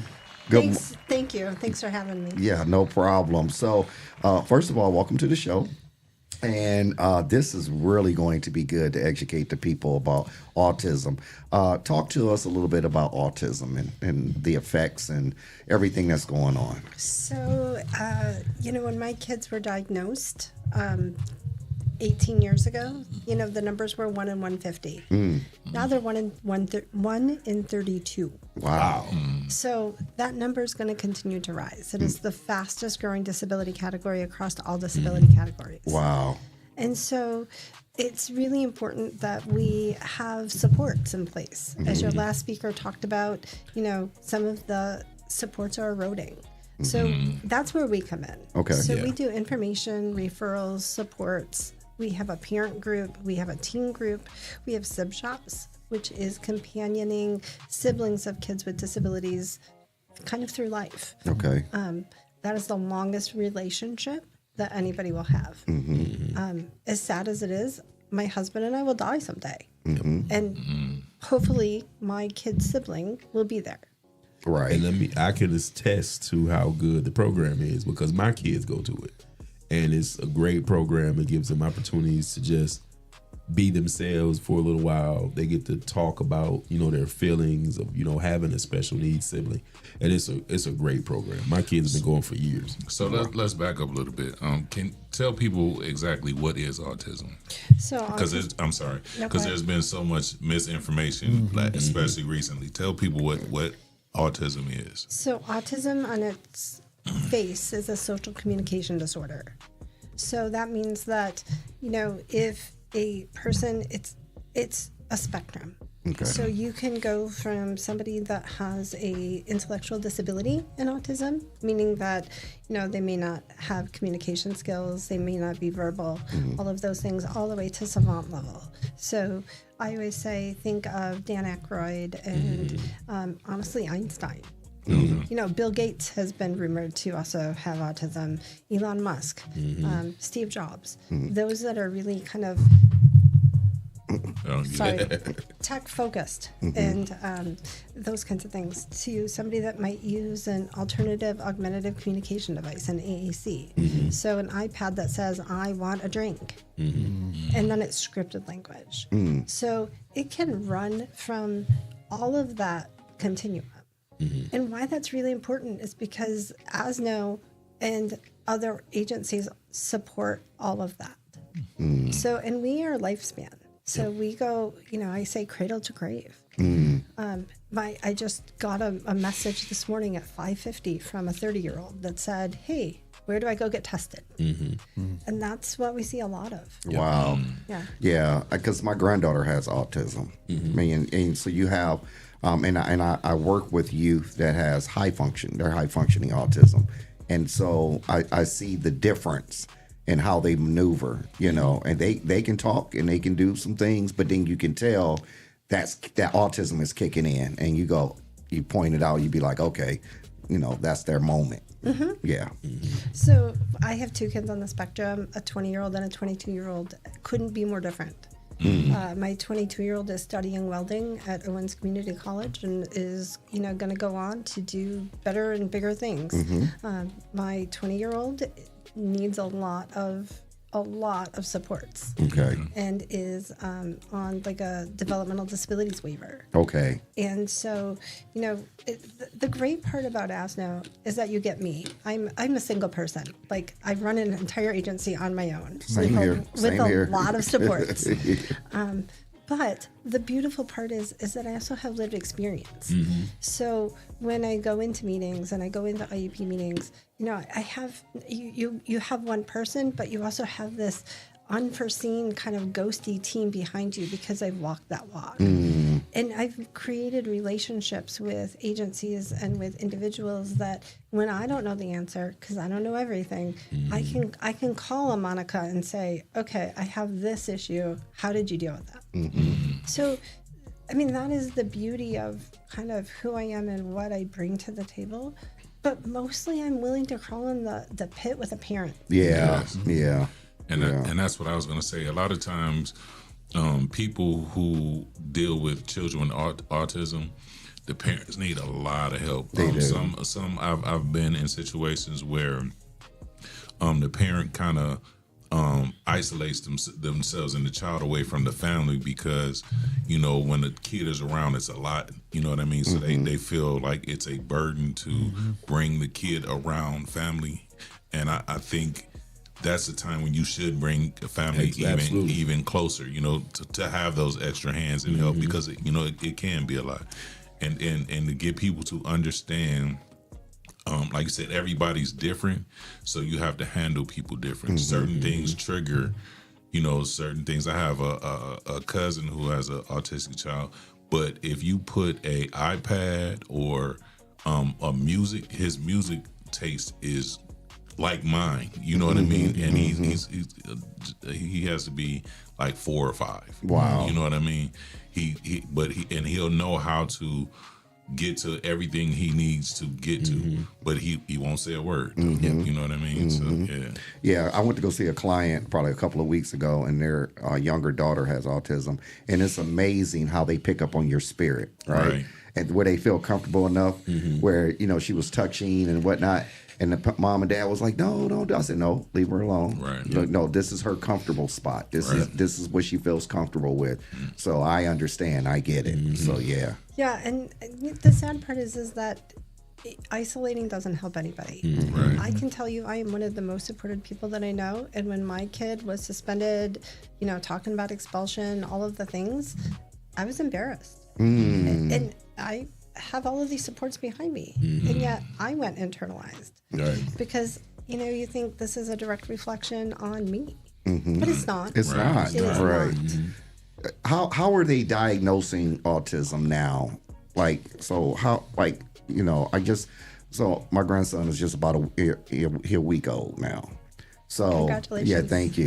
Thank you. Thanks for having me. Yeah, no problem. So, first of all, welcome to the show. And this is really going to be good to educate the people about autism. Talk to us a little bit about autism and the effects and everything that's going on. So, when my kids were diagnosed 18 years ago, the numbers were 1 in 150. Now they're 1 in 32. Wow. So that number is going to continue to rise. It is the fastest growing disability category across all disability categories. Wow. And so it's really important that we have supports in place. As your last speaker talked about, some of the supports are eroding. So that's where we come in. Okay. So we do information, referrals, supports. We have a parent group. We have a teen group. We have sib shops, which is companioning siblings of kids with disabilities kind of through life. Okay. That is the longest relationship that anybody will have. As sad as it is, my husband and I will die someday. And hopefully my kid's sibling will be there. Right. And I can attest to how good the program is because my kids go to it. And it's a great program. It gives them opportunities to just be themselves for a little while. They get to talk about, their feelings of, having a special needs sibling. And it's a great program. My kids have been going for years. So let's back up a little bit. Can tell people exactly what is autism? So Because there's been so much misinformation, especially recently. Tell people what autism is. So autism on its face is a social communication disorder. So that means that, if a person, it's a spectrum. Okay. So you can go from somebody that has a intellectual disability in autism, meaning that, they may not have communication skills, they may not be verbal, all of those things, all the way to savant level. So I always say, think of Dan Aykroyd and honestly, Einstein. Bill Gates has been rumored to also have autism. Elon Musk, Steve Jobs. Those that are really kind of tech focused and those kinds of things, to somebody that might use an alternative augmentative communication device, an AAC. So an iPad that says, I want a drink. And then it's scripted language. So it can run from all of that continuum. And why that's really important is because ASNO and other agencies support all of that. So, and we are lifespan. So we go, I say cradle to grave. I just got a message this morning at 5:50 from a 30-year-old that said, "Hey, where do I go get tested?" And that's what we see a lot of. Wow. Yeah. Because my granddaughter has autism. And so you have, and I work with youth that has high functioning autism. And so I see the difference in how they maneuver, and they can talk and they can do some things, but then you can tell that autism is kicking in, and you point it out, you'd be like, okay, that's their moment. Yeah. So I have 2 kids on the spectrum, a 20-year-old and a 22-year-old. Couldn't be more different. My 22-year-old is studying welding at Owens Community College and is, going to go on to do better and bigger things. My 20-year-old needs a lot of supports. Okay. And is on like a developmental disabilities waiver. Okay. And so, the great part about ASNO is that you get me. I'm a single person. Like, I run an entire agency on my own. Same here. With a lot of supports. But the beautiful part is that I also have lived experience. So when I go into meetings and I go into IEP meetings, I have you have one person, but you also have this unforeseen kind of ghosty team behind you because I've walked that walk. And I've created relationships with agencies and with individuals that when I don't know the answer, because I don't know everything, I can call a Monica and say, okay, I have this issue. How did you deal with that? So, that is the beauty of kind of who I am and what I bring to the table. But mostly I'm willing to crawl in the pit with a parent. Yeah. And that's what I was going to say. A lot of times, people who deal with children with autism, the parents need a lot of help. They do. Some I've been in situations where the parent kind of isolates themselves and the child away from the family because, when the kid is around, it's a lot, you know what I mean? So they feel like it's a burden to bring the kid around family. And I think that's the time when you should bring a family even closer, to have those extra hands and help because, it can be a lot. And to get people to understand, like you said, everybody's different, so you have to handle people different. Certain things trigger, certain things. I have a cousin who has an autistic child, but if you put a iPad or his music taste is like mine, you know what I mean? And he has to be like 4 or 5. Wow. You know what I mean? He'll know how to get to everything he needs to get to, but he won't say a word. You know what I mean? So Yeah, I went to go see a client probably a couple of weeks ago, and their younger daughter has autism, and it's amazing how they pick up on your spirit, right? And where they feel comfortable enough, where she was touching and whatnot. And the mom and dad was like, no, don't do. I said, no, leave her alone. Right. No, this is her comfortable spot. This is what she feels comfortable with. So I understand. I get it. So yeah. Yeah, and the sad part is that isolating doesn't help anybody. I can tell you I am one of the most supported people that I know. And when my kid was suspended, talking about expulsion, all of the things, I was embarrassed. And I have all of these supports behind me, and yet I went internalized because you think this is a direct reflection on me, but it's not. It's not. Right. How are they diagnosing autism now? So my grandson is just about a week old now. So congratulations. Yeah, thank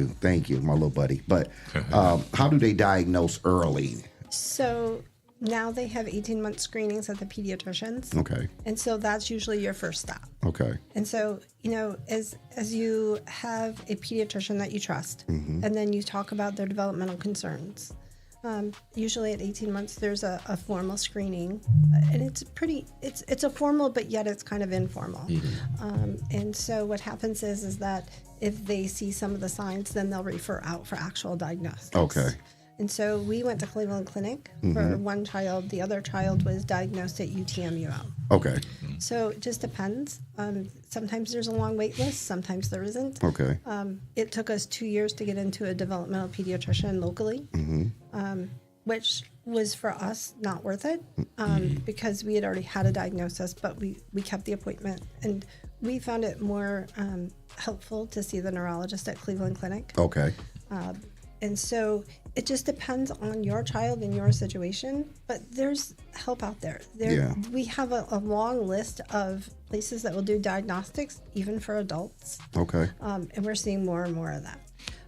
you, my little buddy. But how do they diagnose early? So now they have 18-month screenings at the pediatricians. Okay. And so that's usually your first stop. Okay. And so, as you have a pediatrician that you trust, and then you talk about their developmental concerns, usually at 18 months, there's a formal screening. And it's a formal, but yet it's kind of informal. And so what happens is that if they see some of the signs, then they'll refer out for actual diagnosis. Okay. And so we went to Cleveland Clinic for one child. The other child was diagnosed at UTMUL. Okay. So it just depends. Sometimes there's a long wait list. Sometimes there isn't. Okay. It took us 2 years to get into a developmental pediatrician locally, which was for us not worth it because we had already had a diagnosis, but we kept the appointment. And we found it more helpful to see the neurologist at Cleveland Clinic. Okay. And so it just depends on your child and your situation, but there's help out there. We have a long list of places that will do diagnostics, even for adults. Okay. And we're seeing more and more of that.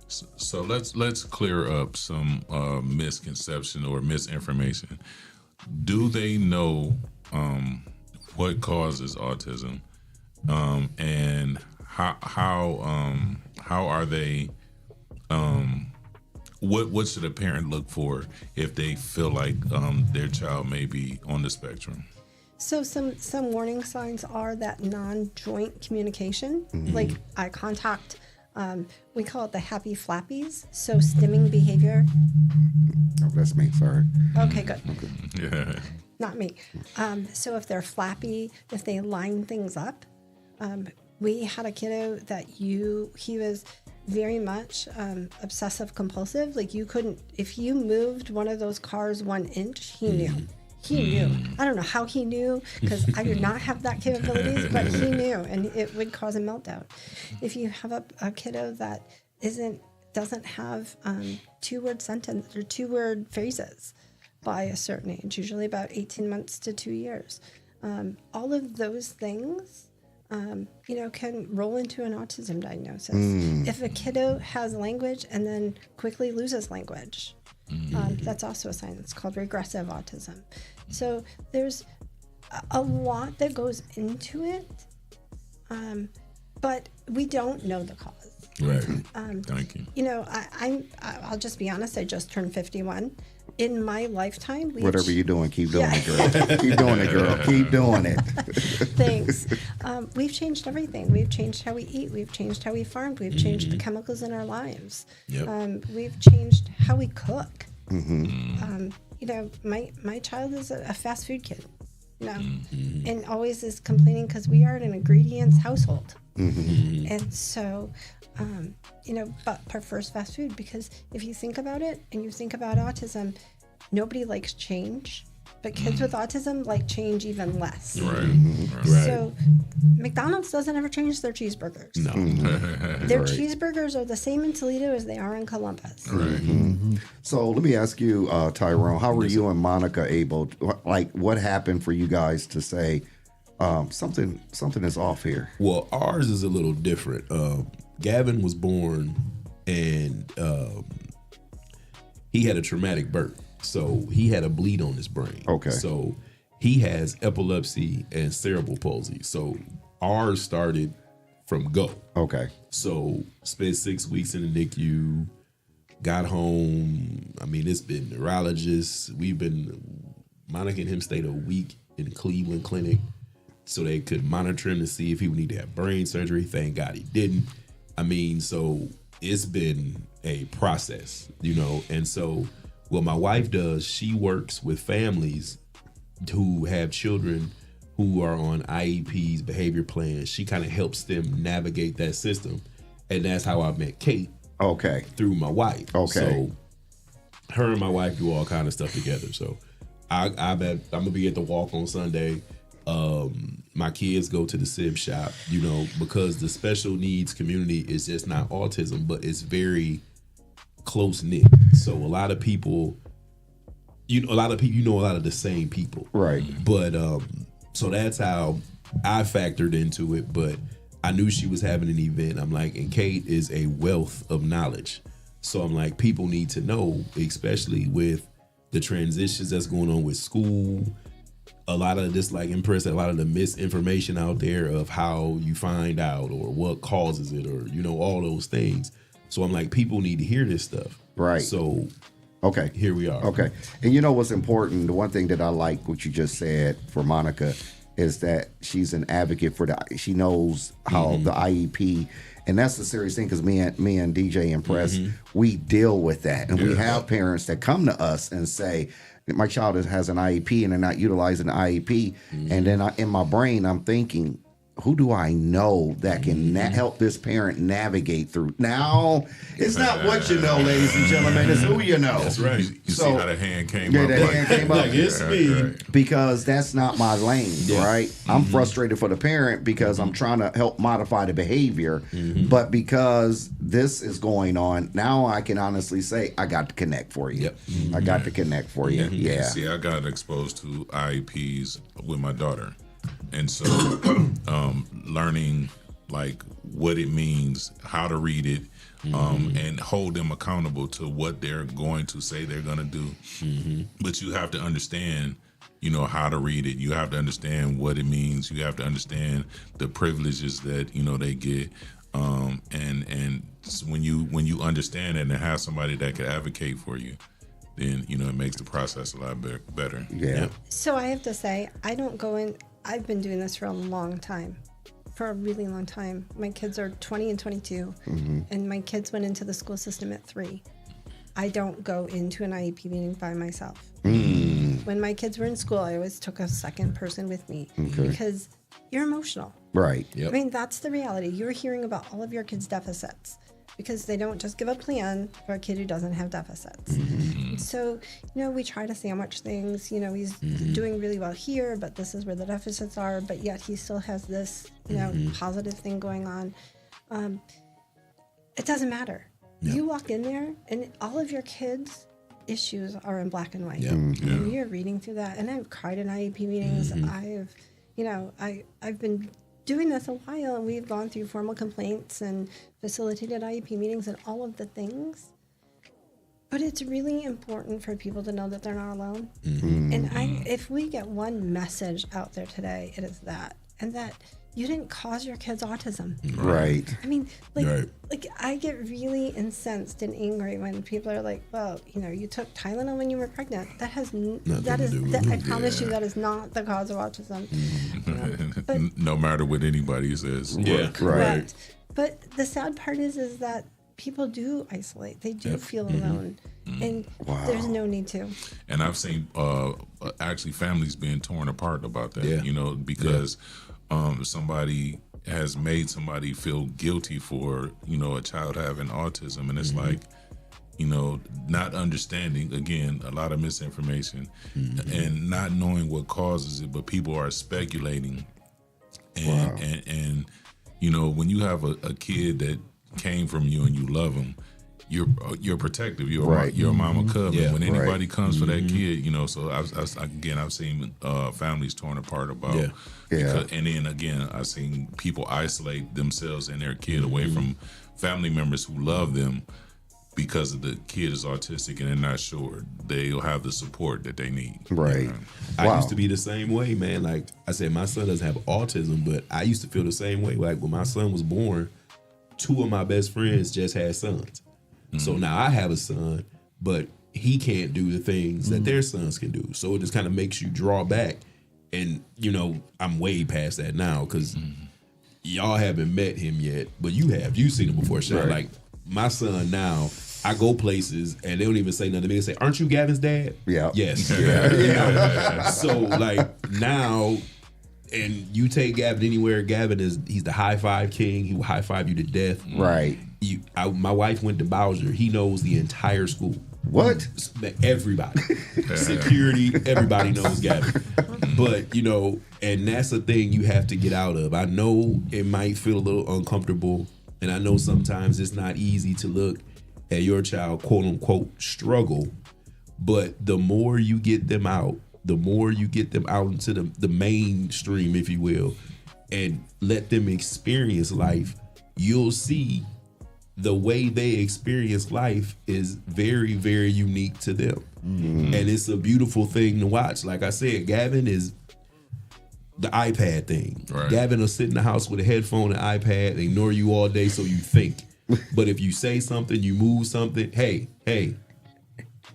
So let's clear up some misconception or misinformation. Do they know what causes autism, and how are they? What should a parent look for if they feel like their child may be on the spectrum? So some warning signs are that non-joint communication, like eye contact. We call it the happy flappies. So stimming behavior. Oh, that's me. Sorry. Okay, good. Yeah. Not me. So if they're flappy, if they line things up, we had a kiddo that he was very much obsessive compulsive. Like you couldn't, if you moved one of those cars 1 inch, he knew. He knew. I don't know how he knew because I do not have that capabilities, but he knew, and it would cause a meltdown. If you have a kiddo that doesn't have 2-word sentence or 2-word phrases by a certain age, usually about 18 months to 2 years, all of those things can roll into an autism diagnosis. If a kiddo has language and then quickly loses language, that's also a sign. It's called regressive autism. So there's a lot that goes into it, but we don't know the cause. Right. Thank you. I'll just be honest. I just turned 51. In my lifetime, whatever you're doing, keep doing it, girl. Keep doing it, girl. Keep doing it. Thanks. We've changed everything. We've changed how we eat. We've changed how we farmed. We've changed the chemicals in our lives. Yep. We've changed how we cook. My child is a fast food kid, and always is complaining because we are an ingredients household. And so, but prefers fast food because if you think about it and you think about autism, nobody likes change, but kids with autism like change even less. Right. So McDonald's doesn't ever change their cheeseburgers. No. Their cheeseburgers are the same in Toledo as they are in Columbus. Right. So let me ask you, Tyrone, how were you and Monica able, what happened for you guys to say, something is off here? Well, ours is a little different. Gavin was born and he had a traumatic birth. So he had a bleed on his brain. Okay. So he has epilepsy and cerebral palsy. So ours started from go. Okay. So spent 6 weeks in the NICU, got home. I mean, it's been neurologists. Monica and him stayed a week in Cleveland Clinic so they could monitor him to see if he would need to have brain surgery. Thank God he didn't. I mean, so it's been a process, and so what my wife does, she works with families who have children who are on IEPs, behavior plans. She kind of helps them navigate that system. And that's how I met Kate. Okay. Through my wife. Okay. So her and my wife do all kind of stuff together. So I'm gonna be at the walk on Sunday. My kids go to the SIB shop, because the special needs community is just not autism, but it's very close knit. So a lot of people, a lot of the same people. Right. But so that's how I factored into it. But I knew she was having an event. I'm like, and Kate is a wealth of knowledge. So I'm like, people need to know, especially with the transitions that's going on with school. A lot of this, like Empress, a lot of the misinformation out there of how you find out or what causes it or, all those things. So I'm like, people need to hear this stuff. Right. So, okay, here we are. Okay. And what's important, the one thing that I like what you just said for Monica is that she's an advocate for she knows how the IEP And that's the serious thing, because me and DJ and Press, we deal with that. And we have parents that come to us and say, my child has an IEP and they're not utilizing the IEP. And then in my brain, I'm thinking, who do I know that can help this parent navigate through? Now, it's not what you know, ladies and gentlemen, it's who you know. That's right. You see how the hand came up. The hand came up. Like, it's me. Right. Because that's not my lane, right? I'm frustrated for the parent because I'm trying to help modify the behavior. But because this is going on, now I can honestly say, I got to connect for you. I got to connect for you. Yeah. See, I got exposed to IEPs with my daughter. And so learning like what it means, how to read it, and hold them accountable to what they're going to say they're going to do. But you have to understand, you know, how to read it. You have to understand what it means. You have to understand the privileges that, you know, they get. And when you understand it and have somebody that can advocate for you, then, you know, it makes the process a lot better. Yeah. So I have to say, I don't go in. I've been doing this for a long time, for a really long time. My kids are 20 and 22, and my kids went into the school system at 3. I don't go into an IEP meeting by myself. When my kids were in school, I always took a second person with me because you're emotional. Right. I mean, that's the reality. You're hearing about all of your kids' deficits because they don't just give a plan for a kid who doesn't have deficits. So, you know, we try to sandwich things. You know, he's doing really well here, but this is where the deficits are, but yet he still has this, you know, positive thing going on. It doesn't matter. You walk in there and all of your kids' issues are in black and white. And you're reading through that. And I've cried in IEP meetings. I've been doing this a while, and we've gone through formal complaints and facilitated IEP meetings and all of the things. But it's really important for people to know that they're not alone. And if we get one message out there today, it is that, and that you didn't cause your kids autism. Right. I mean, like I get really incensed and angry when people are like, "Well, you know, you took Tylenol when you were pregnant. That has I promise you, that is not the cause of autism." But no matter what anybody says. correct. But the sad part is that people do isolate. They do feel alone, and there's no need to. And I've seen actually families being torn apart about that. You know, because somebody has made somebody feel guilty for, you know, a child having autism, and it's like, you know, not understanding, again, a lot of misinformation and not knowing what causes it, but people are speculating. And you know, when you have a kid that came from you and you love them, you're protective. You're a mama cub. And when anybody comes for that kid, you know, so I've seen families torn apart about. And then again, I've seen people isolate themselves and their kid away from family members who love them because of the kid is autistic and they're not sure they'll have the support that they need. Right. You know? I used to be the same way, man. Like I said, my son doesn't have autism, but I used to feel the same way. Like when my son was born, 2 of my best friends just had sons. So now I have a son, but he can't do the things that their sons can do. So it just kind of makes you draw back. And, you know, I'm way past that now because y'all haven't met him yet, but you have. You've seen him before, Sean. Right. Like my son now, I go places and they don't even say nothing to me. They say, "Aren't you Gavin's dad?" Yeah. Yes. So like now, and you take Gavin anywhere, he's the high five king. He will high five you to death. Right. My wife went to Bowser. He knows the entire school. What? Everybody. Security, everybody knows Gavin. But, you know, and that's the thing you have to get out of. I know it might feel a little uncomfortable, and I know sometimes it's not easy to look at your child, quote unquote, struggle. But the more you get them out, the more you get them out into the mainstream, if you will, and let them experience life, you'll see the way they experience life is very, very unique to them. And it's a beautiful thing to watch. Like I said, Gavin is the iPad thing. Right. Gavin will sit in the house with a headphone and iPad and ignore you all day so you think. But if you say something, you move something, hey,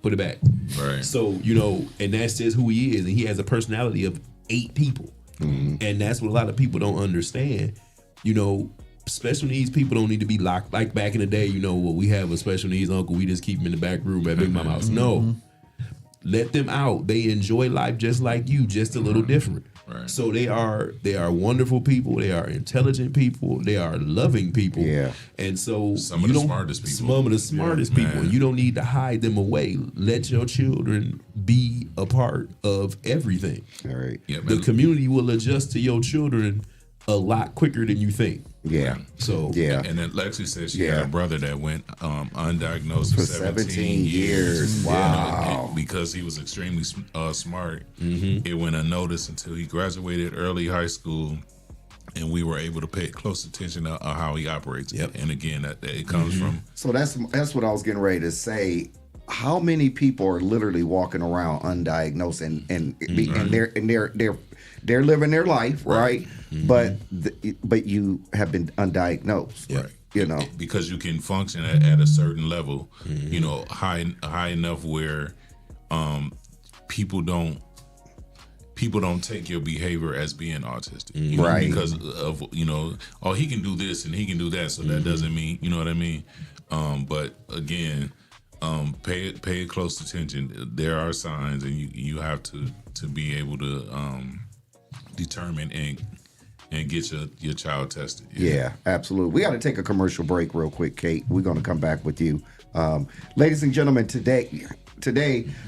put it back. Right. So, you know, and that's just who he is. And he has a personality of 8 people. And that's what a lot of people don't understand. You know, special needs people don't need to be locked like back in the day. You know, well, we have a special needs uncle, we just keep him in the back room at Big Mama house. No, let them out. They enjoy life just like you, just a little different. Right. So they are wonderful people. They are intelligent people. They are loving people. Yeah. And so Some of the smartest people. Some of the smartest people. And you don't need to hide them away. Let your children be a part of everything. All right. Yeah, The community will adjust to your children a lot quicker than you think. Yeah. So Yeah. And then Lexi said she Yeah. had a brother that went undiagnosed For for 17 years. You know, Wow. and because he was extremely smart, it went unnoticed until he graduated early high school, and we were able to pay close attention to how he operates. Yep. And again, that it comes from So that's what I was getting ready to say. How many people are literally walking around undiagnosed and they're living their life, right? But you have been undiagnosed, Right. You know, because you can function at a certain level, you know, high enough where people don't take your behavior as being autistic, you know, Right. because of, you know, oh, he can do this and he can do that, so that doesn't mean, you know what I mean. But again, pay close attention. There are signs, and you have to be able to determine and get your child tested. Yeah, absolutely. We got to take a commercial break real quick, Kate. We're going to come back with you. Ladies and gentlemen, today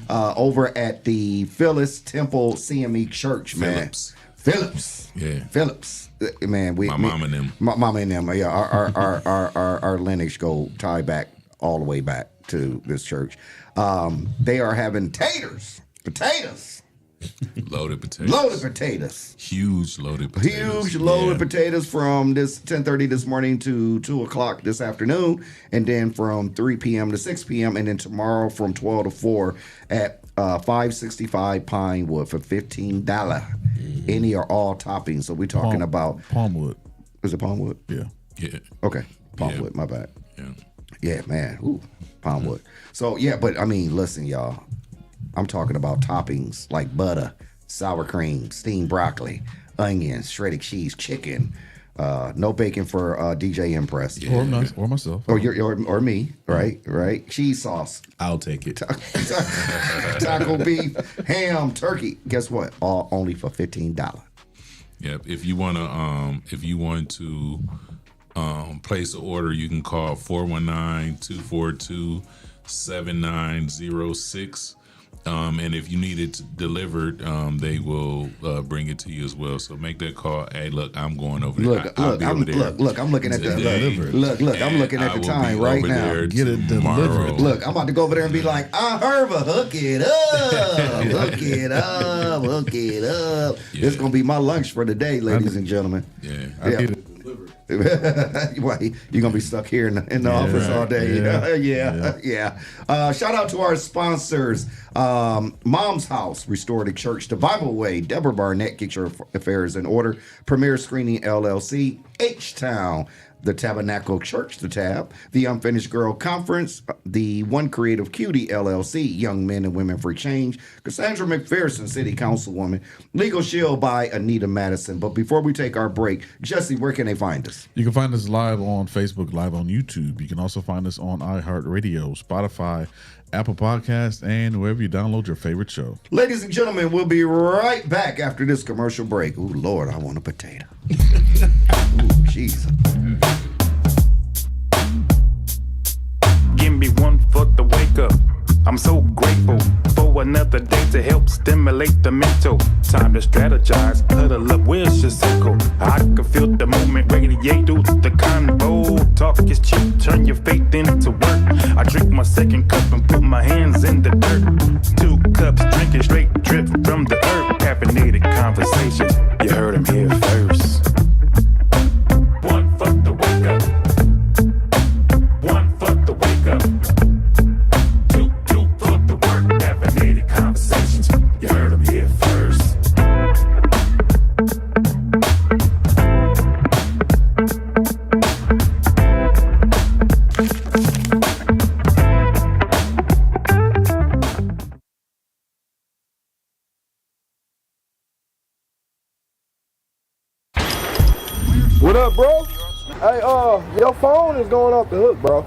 over at the Phyllis Temple CME Church, man. Phillips. Yeah. Phillips. Man, My mom and them. My mama and them. Yeah, our lineage go tie back all the way back to this church. They are having potatoes. Loaded potatoes. Loaded potatoes. Huge loaded potatoes. Huge loaded potatoes from this 10:30 this morning to 2 o'clock this afternoon, and then from 3 p.m. to 6 p.m. and then tomorrow from 12 to 4 at 565 Pinewood for $15. Any or all toppings. So we're talking about Palmwood. Is it Palmwood? Yeah. Yeah. Okay, Palmwood. My bad. Yeah. Yeah, man. Ooh, Palmwood. So yeah, but I mean, listen, y'all. I'm talking about toppings like butter, sour cream, steamed broccoli, onions, shredded cheese, chicken. No bacon for DJ Impress. Or myself. Or me, right? Right. Cheese sauce. I'll take it. Taco beef, ham, turkey. Guess what? All only for $15. Yep. If you want to place an order, you can call 419-242-7906. And if you need it delivered, they will bring it to you as well. So make that call. Hey, look, I'm going over there. I'm looking at I'm looking at the time right now. Get it delivered. Look, I'm about to go over there and be like, Herva, hook it up, hook it up, hook it up. Yeah. This is gonna be my lunch for the day, ladies and gentlemen. Yeah. I get it delivered. Why, you're gonna be stuck here in the office all day. Yeah. Shout out to our sponsors, Mom's House, Restorative Church, The Bible Way, Deborah Barnett, get your affairs in order, Premier Screening LLC, H-Town, the Tabernacle Church, the Tab, the Unfinished Girl Conference, the One Creative Cutie LLC, Young Men and Women for Change, Cassandra McPherson, City Councilwoman, Legal Shield by Anita Madison. But before we take our break, Jesse, where can they find us? You can find us live on Facebook, live on YouTube. You can also find us on iHeartRadio, Spotify, Apple Podcasts, and wherever you download your favorite show. Ladies and gentlemen, we'll be right back after this commercial break. Ooh, Lord, I want a potato. Ooh, Jesus. Give me one for the wake up. I'm so grateful for another day to help stimulate the mental. Time to strategize, huddle up, where's your circle? I can feel the movement radiate through the convo. Talk is cheap, turn your faith into work. I drink my second cup and put my hands in the dirt. 2 cups, drinking straight drip from the earth. Caffeinated conversations, you heard them here first. One for the wake up. One for the wake up. Two for the work. Caffeinated conversations, you heard them here first. What up, bro? Hey, your phone is going off the hook, bro.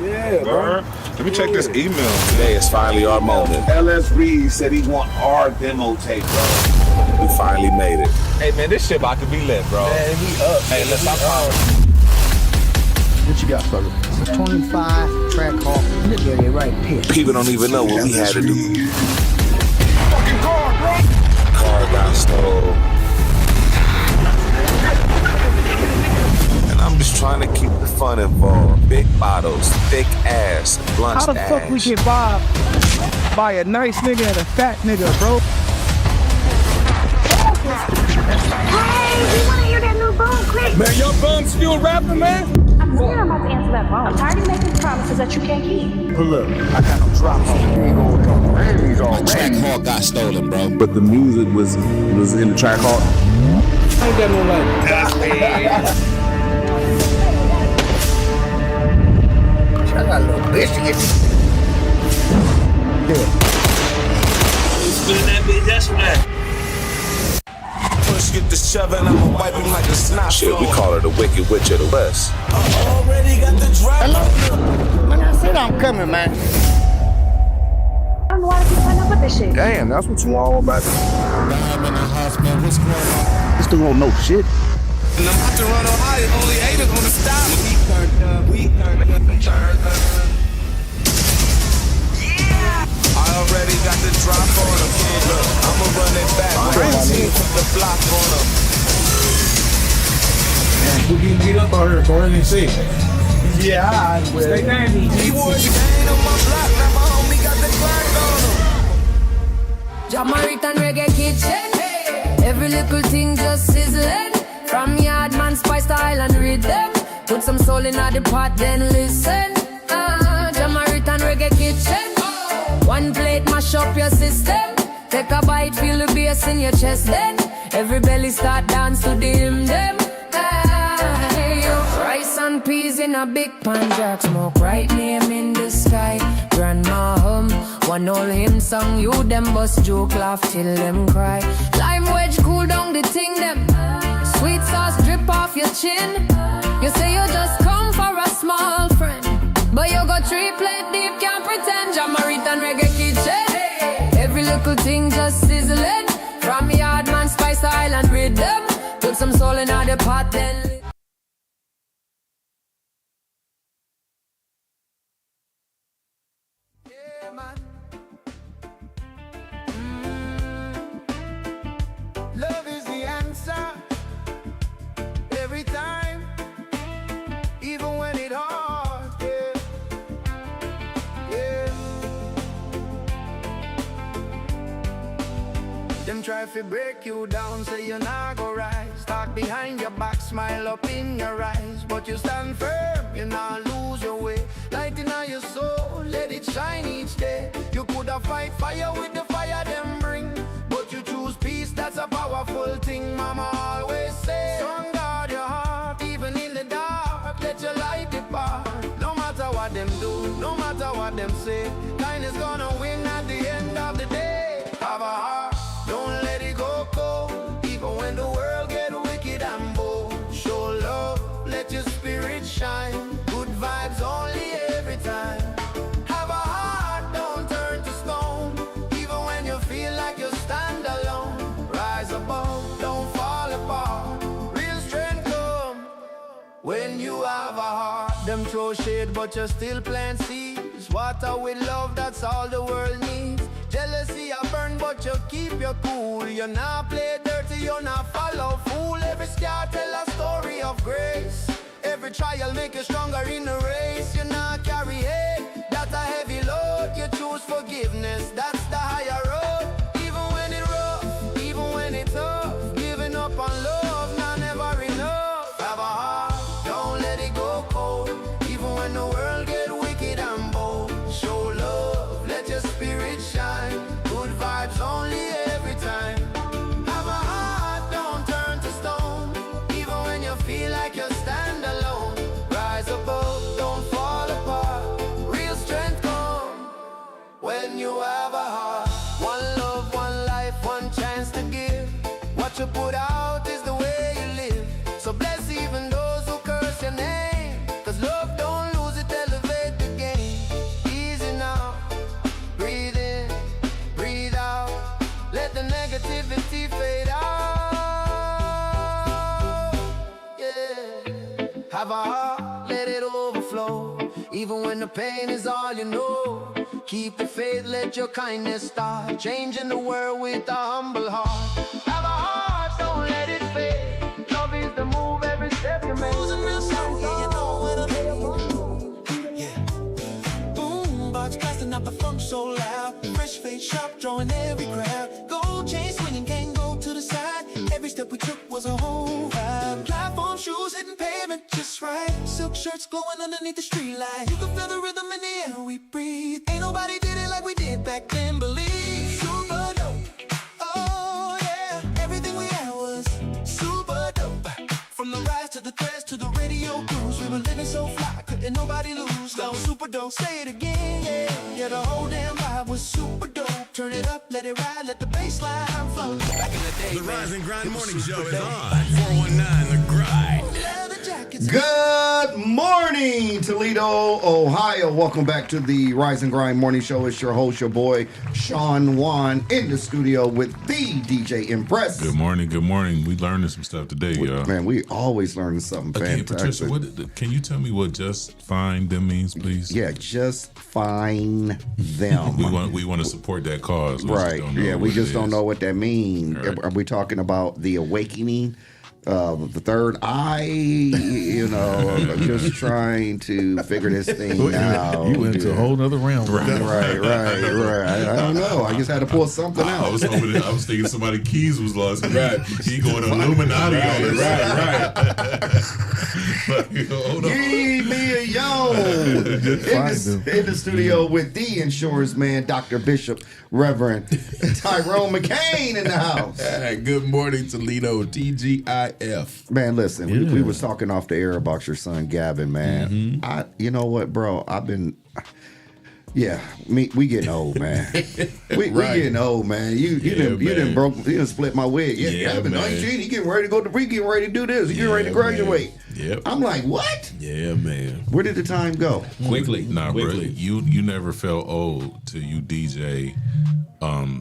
Yeah, bro. Let me check this email. Today is finally our moment. LS Reed said he want our demo tape, bro. We finally made it. Hey, man, this shit about to be lit, bro. Man, we up. Hey, let's stop calling. What you got, brother? It's a 25 track hall. Look at it right here. People don't even know what we had to do. Fucking car, bro. Car got stole. And I'm just trying to keep the fun involved. Big bottles, thick ass, blunt How the fuck we get robbed by a nice nigga and a fat nigga, bro? Hey, we wanna hear that new boom quick. Man, your bum still rapping, man? I'm scared I'm about to answer that phone. I'm tired of making promises that you can't keep. Pull up. I got no drop on. My track hall got stolen, bro. But the music was in the track hall. I ain't got no light. I got a little bitch to get me. Spin that bitch yesterday. Push get the shoving, I'ma wipe him like a snot. Shit, we call her the Wicked Witch of the West. Already got the drop. Man, I said I'm coming, man. I don't know why I keep putting up with this shit. Damn, that's what you all about. I'm in the house, man. What's going on? This dude don't know shit. And I'm about to run Ohio, only haters gonna stop me. We turned up. I already got the drop on him. Look, I'ma run it back. Crazy. Put the block on him. We getting beat up out here, boy. They see. Yeah, I will. Stay down. He wore the chain on my block, now my homie got the Glock on him. Jamaican reggae kitchen. Every little thing just sizzling. From Yardman spice to Island rhythm. Put some soul in the pot, then listen. Jamaican reggae kitchen. One plate mash up your system. Take a bite, feel the bass in your chest. Then every belly start dance to the hymn them. Rice and peas in a big pan, jack smoke right name in the sky. Grandma hum, one old hymn song. You them bust joke, laugh till them cry. Lime wedge cool down the thing them. Sweet sauce drip off your chin. You say you just come for a small friend, but you go 3 plate deep, can't pretend. Jamaican reggae kitchen. Every little thing just sizzling. From Yardman spice to Island rhythm. Put some soul in the pot, then. Love is the answer every time, even when it hard. Yeah, yeah. Them try to break you down, say you're not gonna rise. Talk behind your back, smile up in your eyes, but you stand firm, you not lose your way. Light in your soul, let it shine each day. You coulda fight fire with the fire them bring, but you choose peace, that's a powerful thing. Mama always say, son, guard your heart, even in the dark, let your light depart. No matter what them do, no matter what them say, kindness gonna win at the end of the day. Have a heart, don't let it go cold, even when the world get wicked and bold. Show love, let your spirit shine, good vibes only every time. Have a heart, don't turn to stone, even when you feel like you stand alone. Rise above, don't fall apart, real strength come when you have a heart. Them throw shade but you still plant seeds, water with love, that's all the world needs. Jealousy I burn but you keep your cool, you not play dirty, you not follow fool. Every scar tell a story of grace, every trial make you stronger in the race. You not carry hate, that's a heavy load, you choose forgiveness, that's the higher road. Even when it rough, even when it's tough, giving up on love, not never enough. Have a heart, don't let it go cold, even when the world get wicked and bold. Show love, let your spirit shine, good vibes only every time. Have a heart, don't turn to stone, even when you feel like you stand alone. Rise above, don't fall apart, real strength come when you have a heart. One love, one life, one chance to give. What you put out is the way you live, so bless even those who curse Have a heart, let it overflow. Even when the pain is all you know. Keep the faith, let your kindness start. Changing the world with a humble heart. Have a heart, don't let it fade. Love is the move, every step you make. Losing real soul, yeah, you know what I mean. Yeah. Boom, box blasting up the funk so loud. Fresh face, sharp, drawing every crowd. Gold chain swinging, can't go to the side. Every step we took was a whole vibe. Platform shoes hitting pavement just right. Silk shirts glowing underneath the street light. You can feel the rhythm in the air we breathe. Ain't nobody did it like we did back then, believe. Super dope. Oh yeah, everything we had was super dope. From the rise to the threads to the radio cruise, we were living so fly, couldn't nobody lose. That was super dope. Say it again, yeah. Yeah, the whole damn vibe was super dope. Turn it up, let it ride, let the bass line flow. Back in the day, The man, Rise and Grind it was Morning Show super is dope. on. 419 The Grind. Leather jackets. Good morning, Toledo, Ohio. Welcome back to the Rise and Grind Morning Show. It's your host, your boy, Sean Juan, in the studio with the DJ Impress. Good morning. Good morning. We learning some stuff today, y'all. Man, we always learning something Again, fantastic. Patricia, can you tell me what "just fine" them means, please? Yeah, just find them. we want to support that cause. We Right. just don't know Yeah, we what just it don't is. know what that means. Right. Are we talking about the awakening? The third eye, you know, just trying to figure this thing out. You went to a whole nother realm. Right. I don't know. I just had to pull something out. I was thinking somebody keys was lost. Right. He going Illuminati on it. Right. Hold on. Give me a yo. In the studio with the insurance man, Dr. Bishop, Reverend Tyrone McCain in the house. Good morning, Toledo. TGIF. Man, listen, we was talking off the air about your son Gavin, man. You know what, bro? We getting old, man. we getting old, man. You done split my wig. Yeah, Gavin, 19, he getting ready to go to he getting ready to do this. He getting ready to graduate. Man. Yep. I'm like, what? Yeah, man. Where did the time go? Quickly. Nah, bro. Quickly. You never felt old till you DJ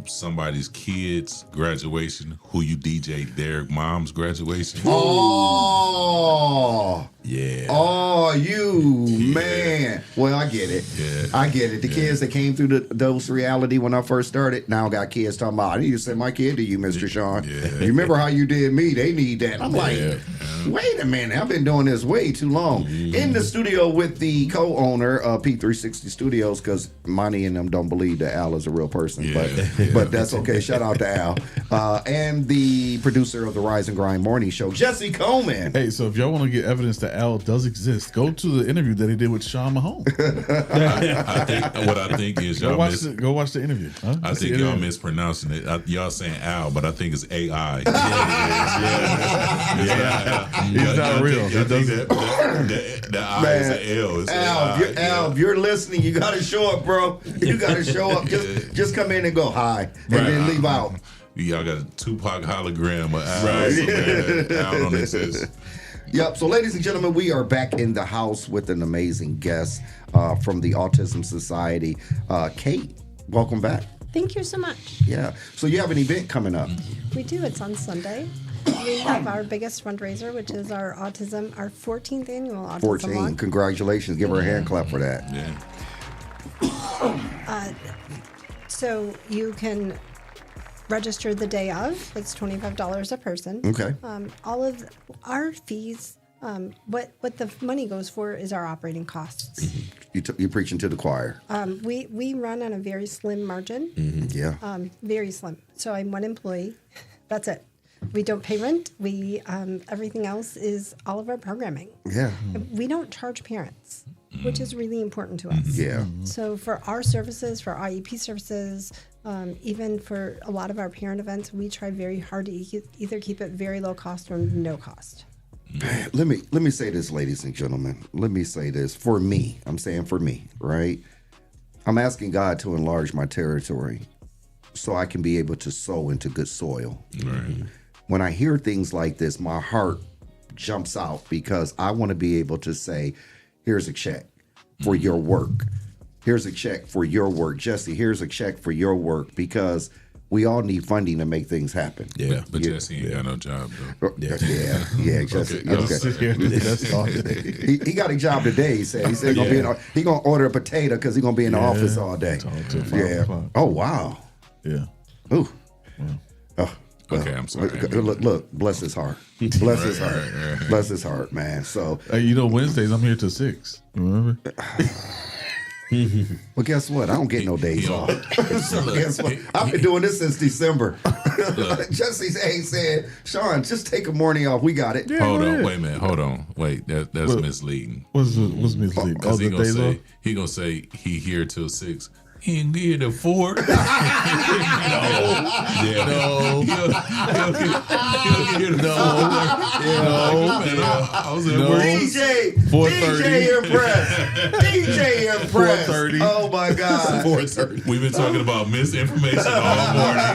somebody's kids' graduation, who you DJ their mom's graduation. Oh. Yeah. Oh, man. Well, I get it. Yeah. I get it. The kids that came through the dose reality when I first started, now got kids talking about, I need to send my kid to you, Mr. Sean. Yeah. You remember how you did me? They need that. I'm like, wait a minute. I've been doing this way too long. In the studio with the co-owner of P360 Studios, because Monty and them don't believe that Al is a real person. But that's okay. Shout out to Al. And the producer of the Rise and Grind Morning Show, Jesse Coleman. Hey, so if y'all want to get evidence that Al does exist, go to the interview that he did with Sean Mahone. I think is go watch the interview. Huh? I think y'all mispronouncing it. Y'all saying Al, but I think it's AI. He's not real. The I is an L. Al, if you're listening, you got to show up, bro. You got to show up. Just come in and go hi, and then leave out. Y'all got a Tupac hologram of Al. So Al don't exist. Yep. So, ladies and gentlemen, we are back in the house with an amazing guest from the Autism Society. Kate, welcome back. Thank you so much. Yeah. So you have an event coming up. We do. It's on Sunday. We have our biggest fundraiser, which is our 14th annual Autism 14. Walk. Congratulations. Give her a hand clap for that. Yeah. So you can register the day of. It's $25 a person. Okay. All of our fees, what the money goes for is our operating costs. You're preaching to the choir. We run on a very slim margin. Yeah. Very slim. So I'm one employee. That's it. We don't pay rent. We everything else is all of our programming. Yeah. We don't charge parents, which is really important to us. Yeah. So for our services, for IEP services, even for a lot of our parent events, we try very hard to either keep it very low cost or no cost. Let me say this, ladies and gentlemen. Let me say this for me. I'm saying for me, right? I'm asking God to enlarge my territory so I can be able to sow into good soil. Right. When I hear things like this, my heart jumps out because I want to be able to say, here's a check for your work. Here's a check for your work. Jesse, here's a check for your work, because we all need funding to make things happen. Yeah, But Jesse ain't got no job though. Yeah, Jesse. Okay. That's all day. He got a job today. He said he gonna order a potato because he's gonna be in the office all day. Till 5 o'clock. Oh wow. Yeah. Ooh. Oh. Okay, I'm sorry. Look, bless his heart. Bless his heart. Right. Bless his heart, man. So Wednesdays I'm here till 6. Remember? Well, guess what? I don't get no days off. So guess what? I've been doing this since December. Jesse ain't said, Sean, just take a morning off. We got it. Yeah, hold on, wait a minute. Hold on, wait. That's misleading. What's misleading? Because he gonna say he here till 6. He ain't here till 4. No. I was at work. DJ 4:30. DJ Impress. DJ Impress. 4:30. Oh my God. 4:30. We've been talking about misinformation all morning.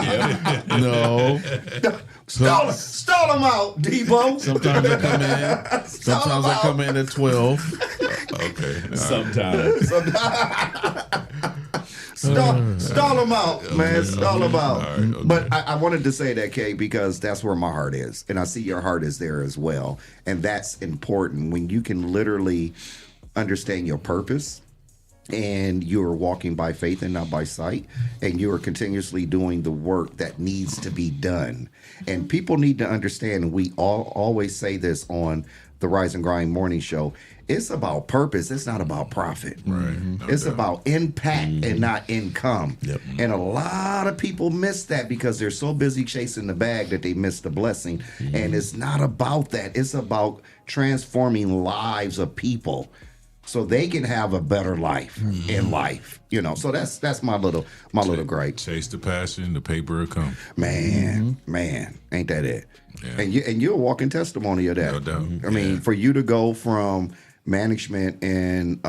Yeah. No. Stall him out, Debo. Sometimes I come in. Sometimes I come in at 12. Okay. Sometimes. Stall him out, man. Stall him out. All right, okay. But I wanted to say that, Kay, because that's where my heart is. And I see your heart is there as well. And that's important when you can literally understand your purpose and you're walking by faith and not by sight, and you are continuously doing the work that needs to be done. And people need to understand, and we always say this on the Rise and Grind morning show, it's about purpose. It's not about profit. Right. It's about impact and not income. Yep. And a lot of people miss that because they're so busy chasing the bag that they miss the blessing. And it's not about that. It's about transforming lives of people so they can have a better life in life. So that's my little gripe. Chase the passion, the paper will come. Man, ain't that it? Yeah. And you're a walking testimony of that. No doubt. I mean, for you to go from management and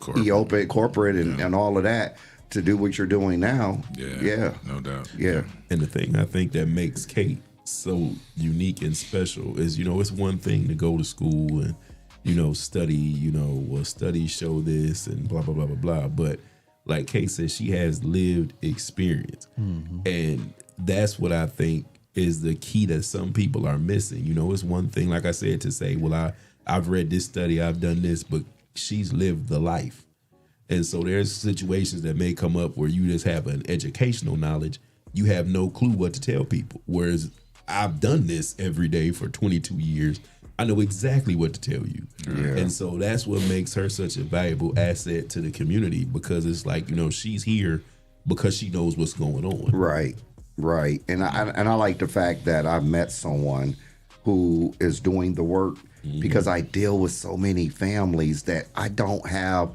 corporate and all of that to do what you're doing now. Yeah. No doubt. Yeah. And the thing I think that makes Kate so unique and special is, it's one thing to go to school and, study, studies show this and blah, blah, blah, blah, blah. But like Kate said, she has lived experience. And that's what I think is the key that some people are missing. It's one thing, like I said, to say, well, I've read this study, I've done this, but she's lived the life. And so there's situations that may come up where you just have an educational knowledge. You have no clue what to tell people. Whereas I've done this every day for 22 years. I know exactly what to tell you. Yeah. And so that's what makes her such a valuable asset to the community, because it's like, she's here because she knows what's going on. Right. And I like the fact that I've met someone who is doing the work, because I deal with so many families that I don't have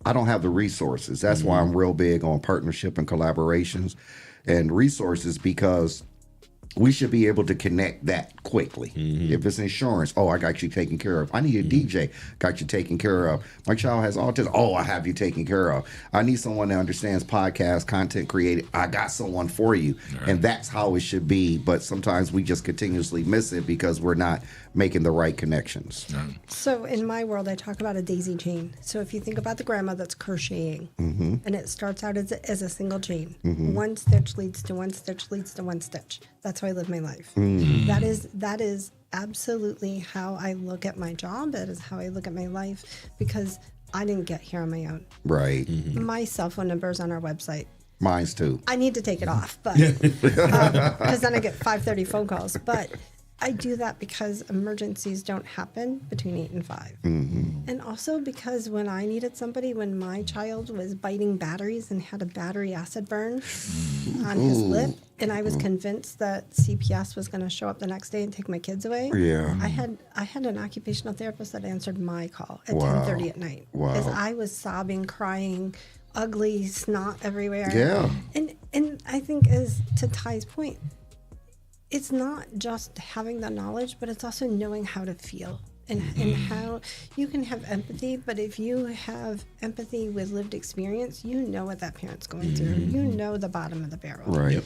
the resources. That's why I'm real big on partnership and collaborations and resources, because we should be able to connect that quickly. If it's insurance, I got you taken care of. I need a DJ, got you taken care of. My child has autism, I have you taken care of. I need someone that understands podcast, content created. I got someone for you. Right. And that's how it should be. But sometimes we just continuously miss it because we're not making the right connections. Right. So in my world, I talk about a daisy chain. So if you think about the grandma that's crocheting, and it starts out as a single chain. One stitch leads to one stitch leads to one stitch. That's how I live my life. That is absolutely how I look at my job. That is how I look at my life, because I didn't get here on my own. Right. My cell phone number is on our website. Mine's too. I need to take it off, but because then I get 5:30 phone calls. But I do that because emergencies don't happen between 8 and 5. And also because when I needed somebody, when my child was biting batteries and had a battery acid burn on his lip, and I was convinced that CPS was going to show up the next day and take my kids away. Yeah. I had an occupational therapist that answered my call at 10:30 at night. As I was sobbing, crying, ugly snot everywhere. Yeah. And I think, as to Ty's point, it's not just having the knowledge, but it's also knowing how to feel and how you can have empathy. But if you have empathy with lived experience, you know what that parent's going through. You know the bottom of the barrel. Right.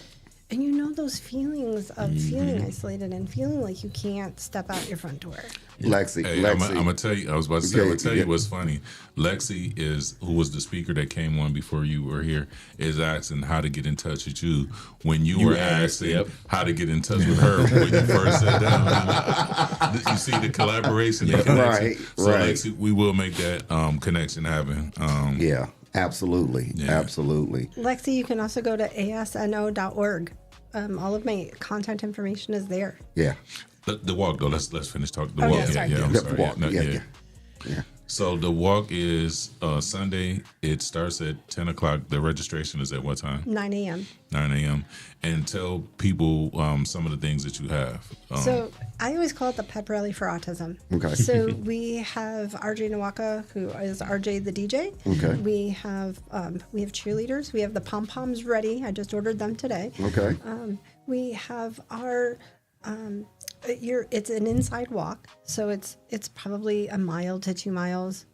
And you know those feelings of feeling isolated and feeling like you can't step out your front door. Lexi, Hey, I'm gonna tell you. I was about to say. I'm gonna tell you what's funny. Lexi who was the speaker that came on before you were here, is asking how to get in touch with you when you were asking how to get in touch with her when you first sat down. You see the collaboration, the connection. Right. So Lexi, we will make that connection happen. Yeah, absolutely, absolutely. Lexi, you can also go to asno.org. All of my contact information is there. Yeah. The walk though. Let's finish talking. The Oh, walk. yeah, sorry. I'm The sorry. walk, No, yeah. So the walk is Sunday. It starts at 10 o'clock. The registration is at what time? 9 a.m. 9 a.m. And tell people some of the things that you have. So I always call it the pep rally for autism. Okay. So we have RJ Nawaka, who is RJ the DJ. Okay. We have cheerleaders. We have the pom poms ready. I just ordered them today. Okay. We have our it's an inside walk, so it's probably a mile to 2 miles,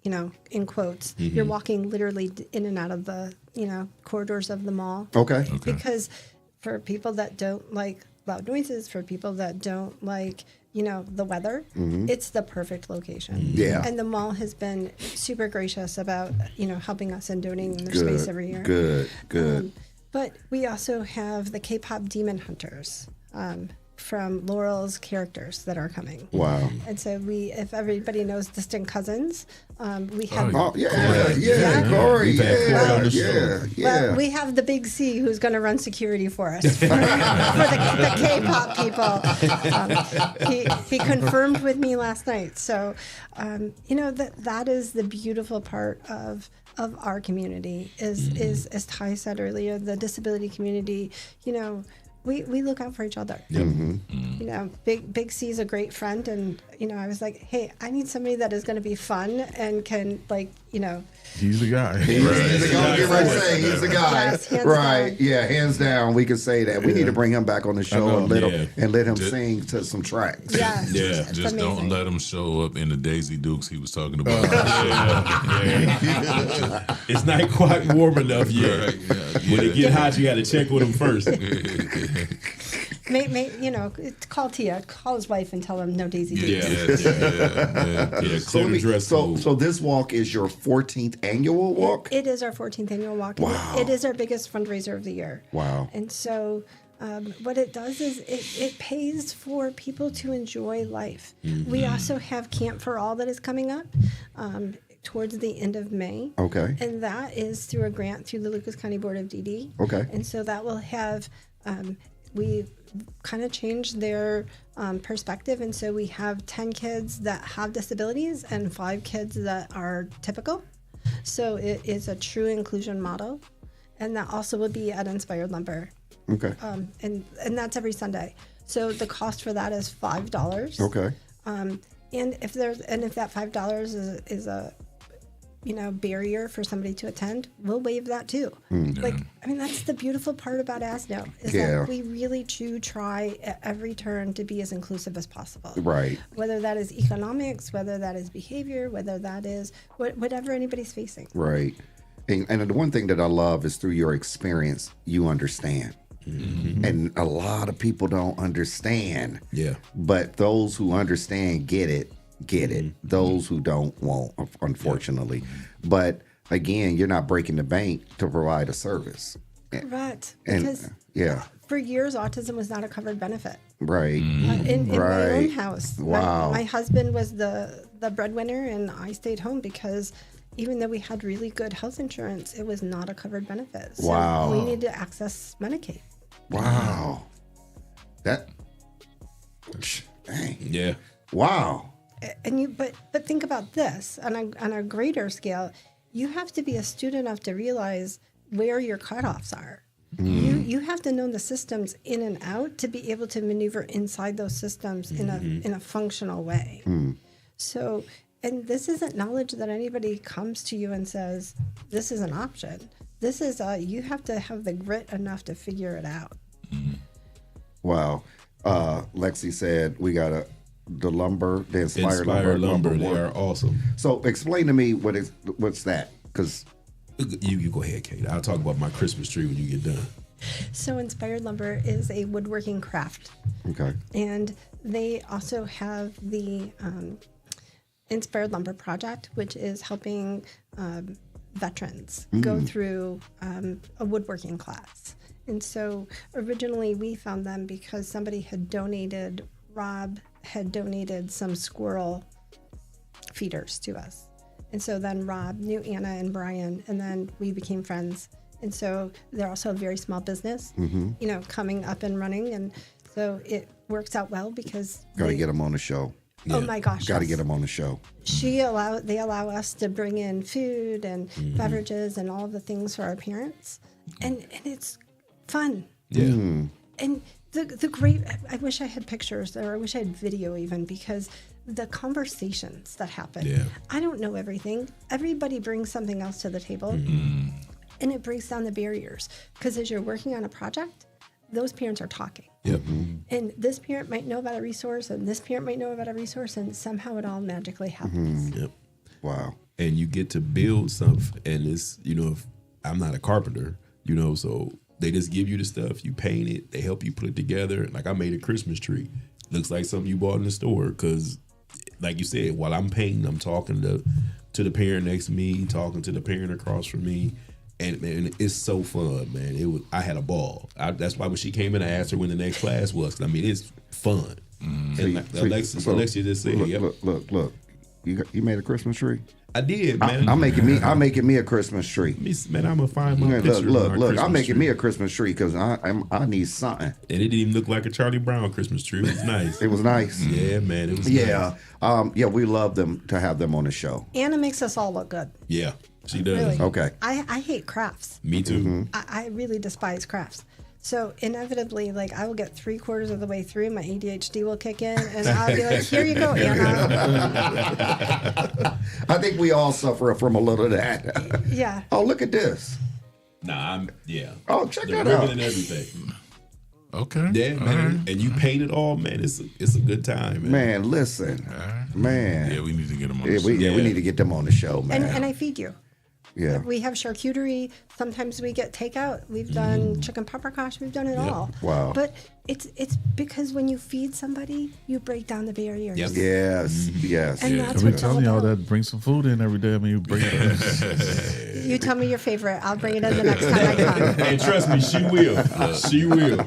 in quotes. You're walking literally in and out of the corridors of the mall. Okay. Because for people that don't like loud noises, for people that don't like the weather, it's the perfect location. Yeah. And the mall has been super gracious about helping us and donating their space every year. Good. But we also have the K-pop Demon Hunters from Laurel's characters that are coming. Wow. And so if everybody knows Distant Cousins, we have... Corey, Well, we have the Big C who's going to run security for us for the K-pop people. He confirmed with me last night. So, that is the beautiful part of our community is as Ty said earlier, the disability community, we look out for each other. Big C is a great friend, and I was like, hey, I need somebody that is going to be fun and can He's the guy. He's the guy. Yes, hands right. down. Yeah, hands down. We can say that. We need to bring him back on the show and let him sing to some tracks. Yes. Just don't let him show up in the Daisy Dukes he was talking about. It's not quite warm enough yet. When it get hot, you got to check with him first. Call Tia, call his wife and tell him no Daisy Dukes. So this walk is your 14th annual walk? It is our 14th annual walk. Wow. It is our biggest fundraiser of the year. Wow. And so what it does is it pays for people to enjoy life. We also have Camp for All that is coming up towards the end of May. Okay. And that is through a grant through the Lucas County Board of DD. Okay. And so that will have, we kind of changed their perspective. And so we have 10 kids that have disabilities and 5 kids that are typical. So it is a true inclusion model. And that also will be at Inspired Lumber. Okay. And that's every Sunday. So the cost for that is $5. Okay. And if that $5 is a barrier for somebody to attend, we'll waive that too. That's the beautiful part about ASNO is that we really do try at every turn to be as inclusive as possible. Right. Whether that is economics, whether that is behavior, whether that is whatever anybody's facing. Right. And the one thing that I love is through your experience, you understand. And a lot of people don't understand. Yeah. But those who understand get it. Those who don't won't, unfortunately. But again, you're not breaking the bank to provide a service. Correct. And Because for years, autism was not a covered benefit. Right. In my own house. Wow. My husband was the breadwinner, and I stayed home because even though we had really good health insurance, it was not a covered benefit. So Wow. we need to access Medicaid. Wow. Dang. Yeah. Wow. But think about this on a greater scale. You have to be astute enough to realize where your cutoffs are. You have to know the systems in and out to be able to maneuver inside those systems in a functional way. So, and this isn't knowledge that anybody comes to you and says, this is an option. This is you have to have the grit enough to figure it out. Wow. Lexi said we got the lumber, the Inspired Lumber. They are awesome. So explain to me what's that? Because you go ahead, Kate. I'll talk about my Christmas tree when you get done. So Inspired Lumber is a woodworking craft. Okay. And they also have the Inspired Lumber Project, which is helping veterans go through a woodworking class. And so originally we found them because somebody had donated, Rob had donated some squirrel feeders to us. And so then Rob knew Anna and Brian, and then we became friends. And so they're also a very small business, you know, coming up and running. And so it works out well because Got to get them on the show. Oh my gosh! Got to yes. get them on the show. They allow us to bring in food and beverages and all of the things for our parents, and it's fun. Yeah. And the great. I wish I had pictures, or I wish I had video even, because the conversations that happen. Yeah. I don't know everything. Everybody brings something else to the table, and it breaks down the barriers. Because as you're working on a project, those parents are talking. Yep. And this parent might know about a resource, and this parent might know about a resource, and somehow it all magically happens. Yep. Wow. And you get to build something, and it's, you know, if I'm not a carpenter, you know, so they just give you the stuff, you paint it, they help you put it together. Like I made a Christmas tree. Looks like something you bought in the store, because like you said, while I'm painting, I'm talking to the parent next to me, talking to the parent across from me. And man, it's so fun, man. I had a ball. That's why when she came in, I asked her when the next class was. 'Cause, I mean, it's fun. And Alexia just said, look. You made a Christmas tree? I did, man. I'm making me a Christmas tree. Man, I'm gonna find my picture. Look. I'm making me a Christmas tree because I need something. And it didn't even look like a Charlie Brown Christmas tree. It was nice. It was nice. Yeah, man. It was nice. We love them to have them on the show. Anna makes us all look good. Yeah, she does. Really. Okay. I hate crafts. Me too. I really despise crafts. So inevitably, like, I will get 3/4 of the way through, my ADHD will kick in, and I'll be like, "Here you go, Anna." I think we all suffer from a little of that. Yeah. Oh, look at this. Oh, check the that ribbon out. and everything. Okay. Yeah, man. And you paint it all, man. It's a good time, man. Man, listen, man. Yeah, we need to get them on the show. We need to get them on the show, man. And I feed you. Yeah. We have charcuterie. Sometimes we get takeout. We've done chicken paprikash. We've done it all. Wow. But it's because when you feed somebody, you break down the barriers. Yes. Yes. And that's I've what been it's all telling y'all about. that bring some food in every day. I mean, you bring it in. You tell me your favorite. I'll bring it in the next time I come. And trust me, she will. She will.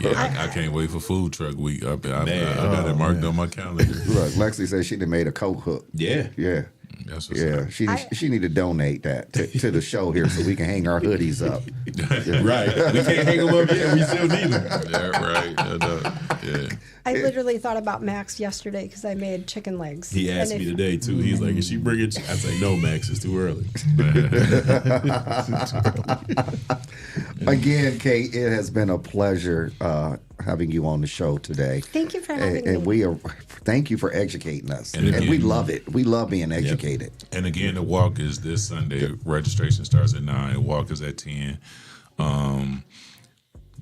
Yeah, I can't wait for food truck week. I got it marked on my calendar. Look, Lexi said she done made a coat hook. Yeah. Yeah. That's what's Yeah, she need to donate that to the show here so we can hang our hoodies up. Right. We can't hang them up yet. We still need them. Yeah, right. Yeah. I literally thought about Max yesterday because I made chicken legs. He asked me today, too. He's like, is she bringing? I say, no, Max, it's too early. Again, Kate, it has been a pleasure having you on the show today. Thank you for having and me. Thank you for educating us. And And, again- we love it. We love being educated. And again, the walk is this Sunday. Registration starts at 9. The walk is at 10.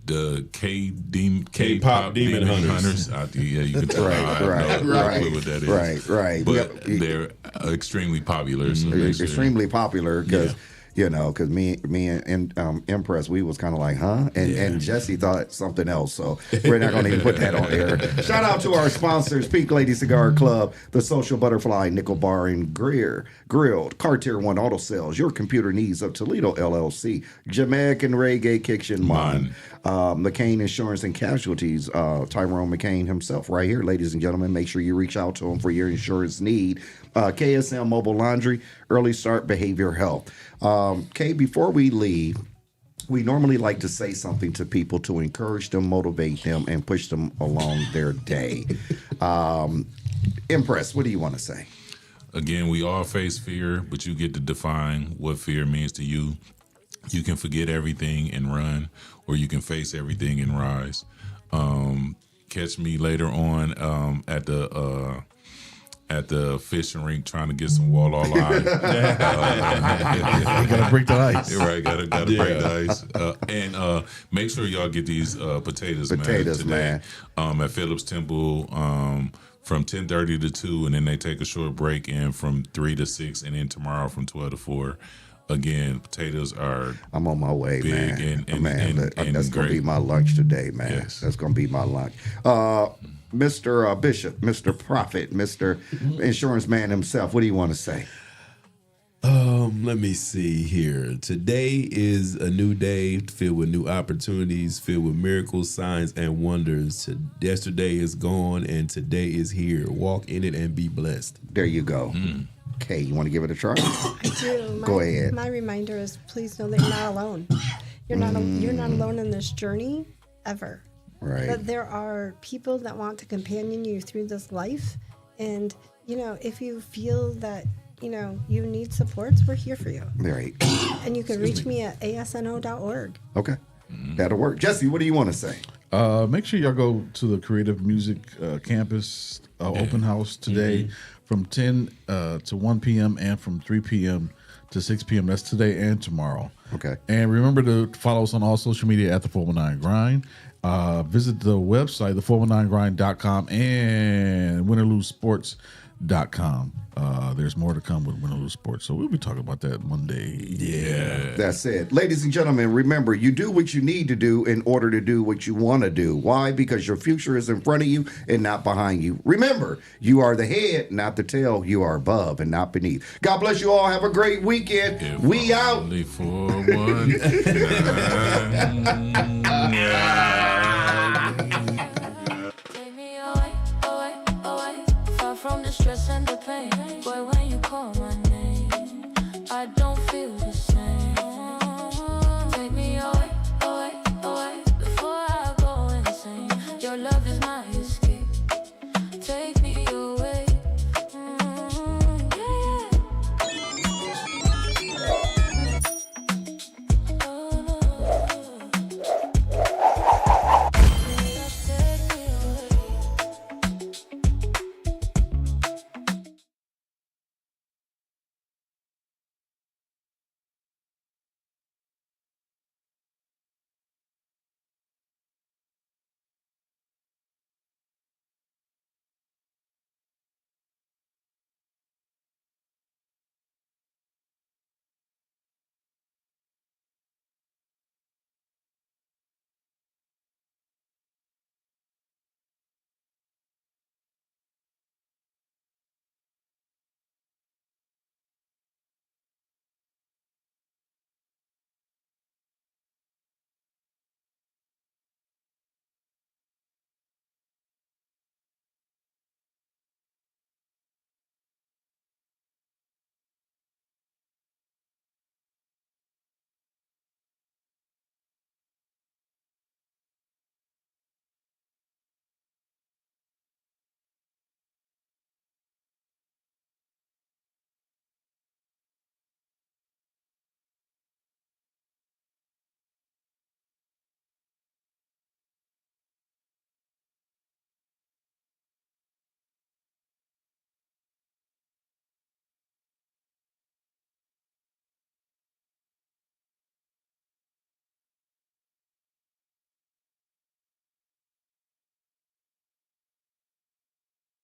The K-pop Demon Hunters. You can tell. I have no clue what that is. Right. But they're extremely popular. So make sure- Extremely popular because because me and Empress, we was kind of like, huh? And Jesse thought something else. So we're not going to even put that on there. Shout out to our sponsors, Pink Lady Cigar Club, The Social Butterfly, Nickel Bar and Grilled, Cartier One Auto Sales, Your Computer Needs of Toledo LLC, Jamaican Reggae Kitchen Man, McCain Insurance and Casualties, Tyrone McCain himself right here. Ladies and gentlemen, make sure you reach out to him for your insurance need. KSM Mobile Laundry, Early Start Behavior Health. Kay, before we leave, we normally like to say something to people to encourage them, motivate them, and push them along their day. Empress, what do you want to say? Again, we all face fear, but you get to define what fear means to you. You can forget everything and run, or you can face everything and rise. Catch me later on at the fishing rink trying to get some walleye. You gotta break the ice. Right, gotta break the ice. And make sure y'all get these potatoes, man. Today. At Phillips Temple from 10:30 to 2, and then they take a short break, and from 3 to 6, and then tomorrow from 12 to 4. again, potatoes are. I'm on my way, big man. and That's gonna be my lunch today, man. Yes. That's gonna be my lunch. Mr. Bishop, Mr. Prophet, Mr. Insurance Man himself. What do you want to say? Let me see here. Today is a new day filled with new opportunities, filled with miracles, signs, and wonders. Yesterday is gone and today is here. Walk in it and be blessed. There you go. Okay, you want to give it a try? I do. Go ahead. My reminder is please know that you're not alone. You're not alone in this journey ever. Right. That there are people that want to companion you through this life. And, if you feel that, you need supports, we're here for you. Right. And you can reach me at asno.org. Okay. That'll work. Jesse, what do you want to say? Make sure y'all go to the Creative Music Campus open house today from 10 to 1 p.m. and from 3 p.m. to 6 p.m. That's today and tomorrow. Okay. And remember to follow us on all social media at The 419 Grind. Visit the website, the419grind.com and winnerlosesports.com. There's more to come with Win or Lose Sports. So we'll be talking about that Monday. Yeah. That's it. Ladies and gentlemen, remember, you do what you need to do in order to do what you want to do. Why? Because your future is in front of you and not behind you. Remember, you are the head, not the tail. You are above and not beneath. God bless you all. Have a great weekend. We out. Only for one. From the stress and the pain, boy, when you call my name, I don't feel the same.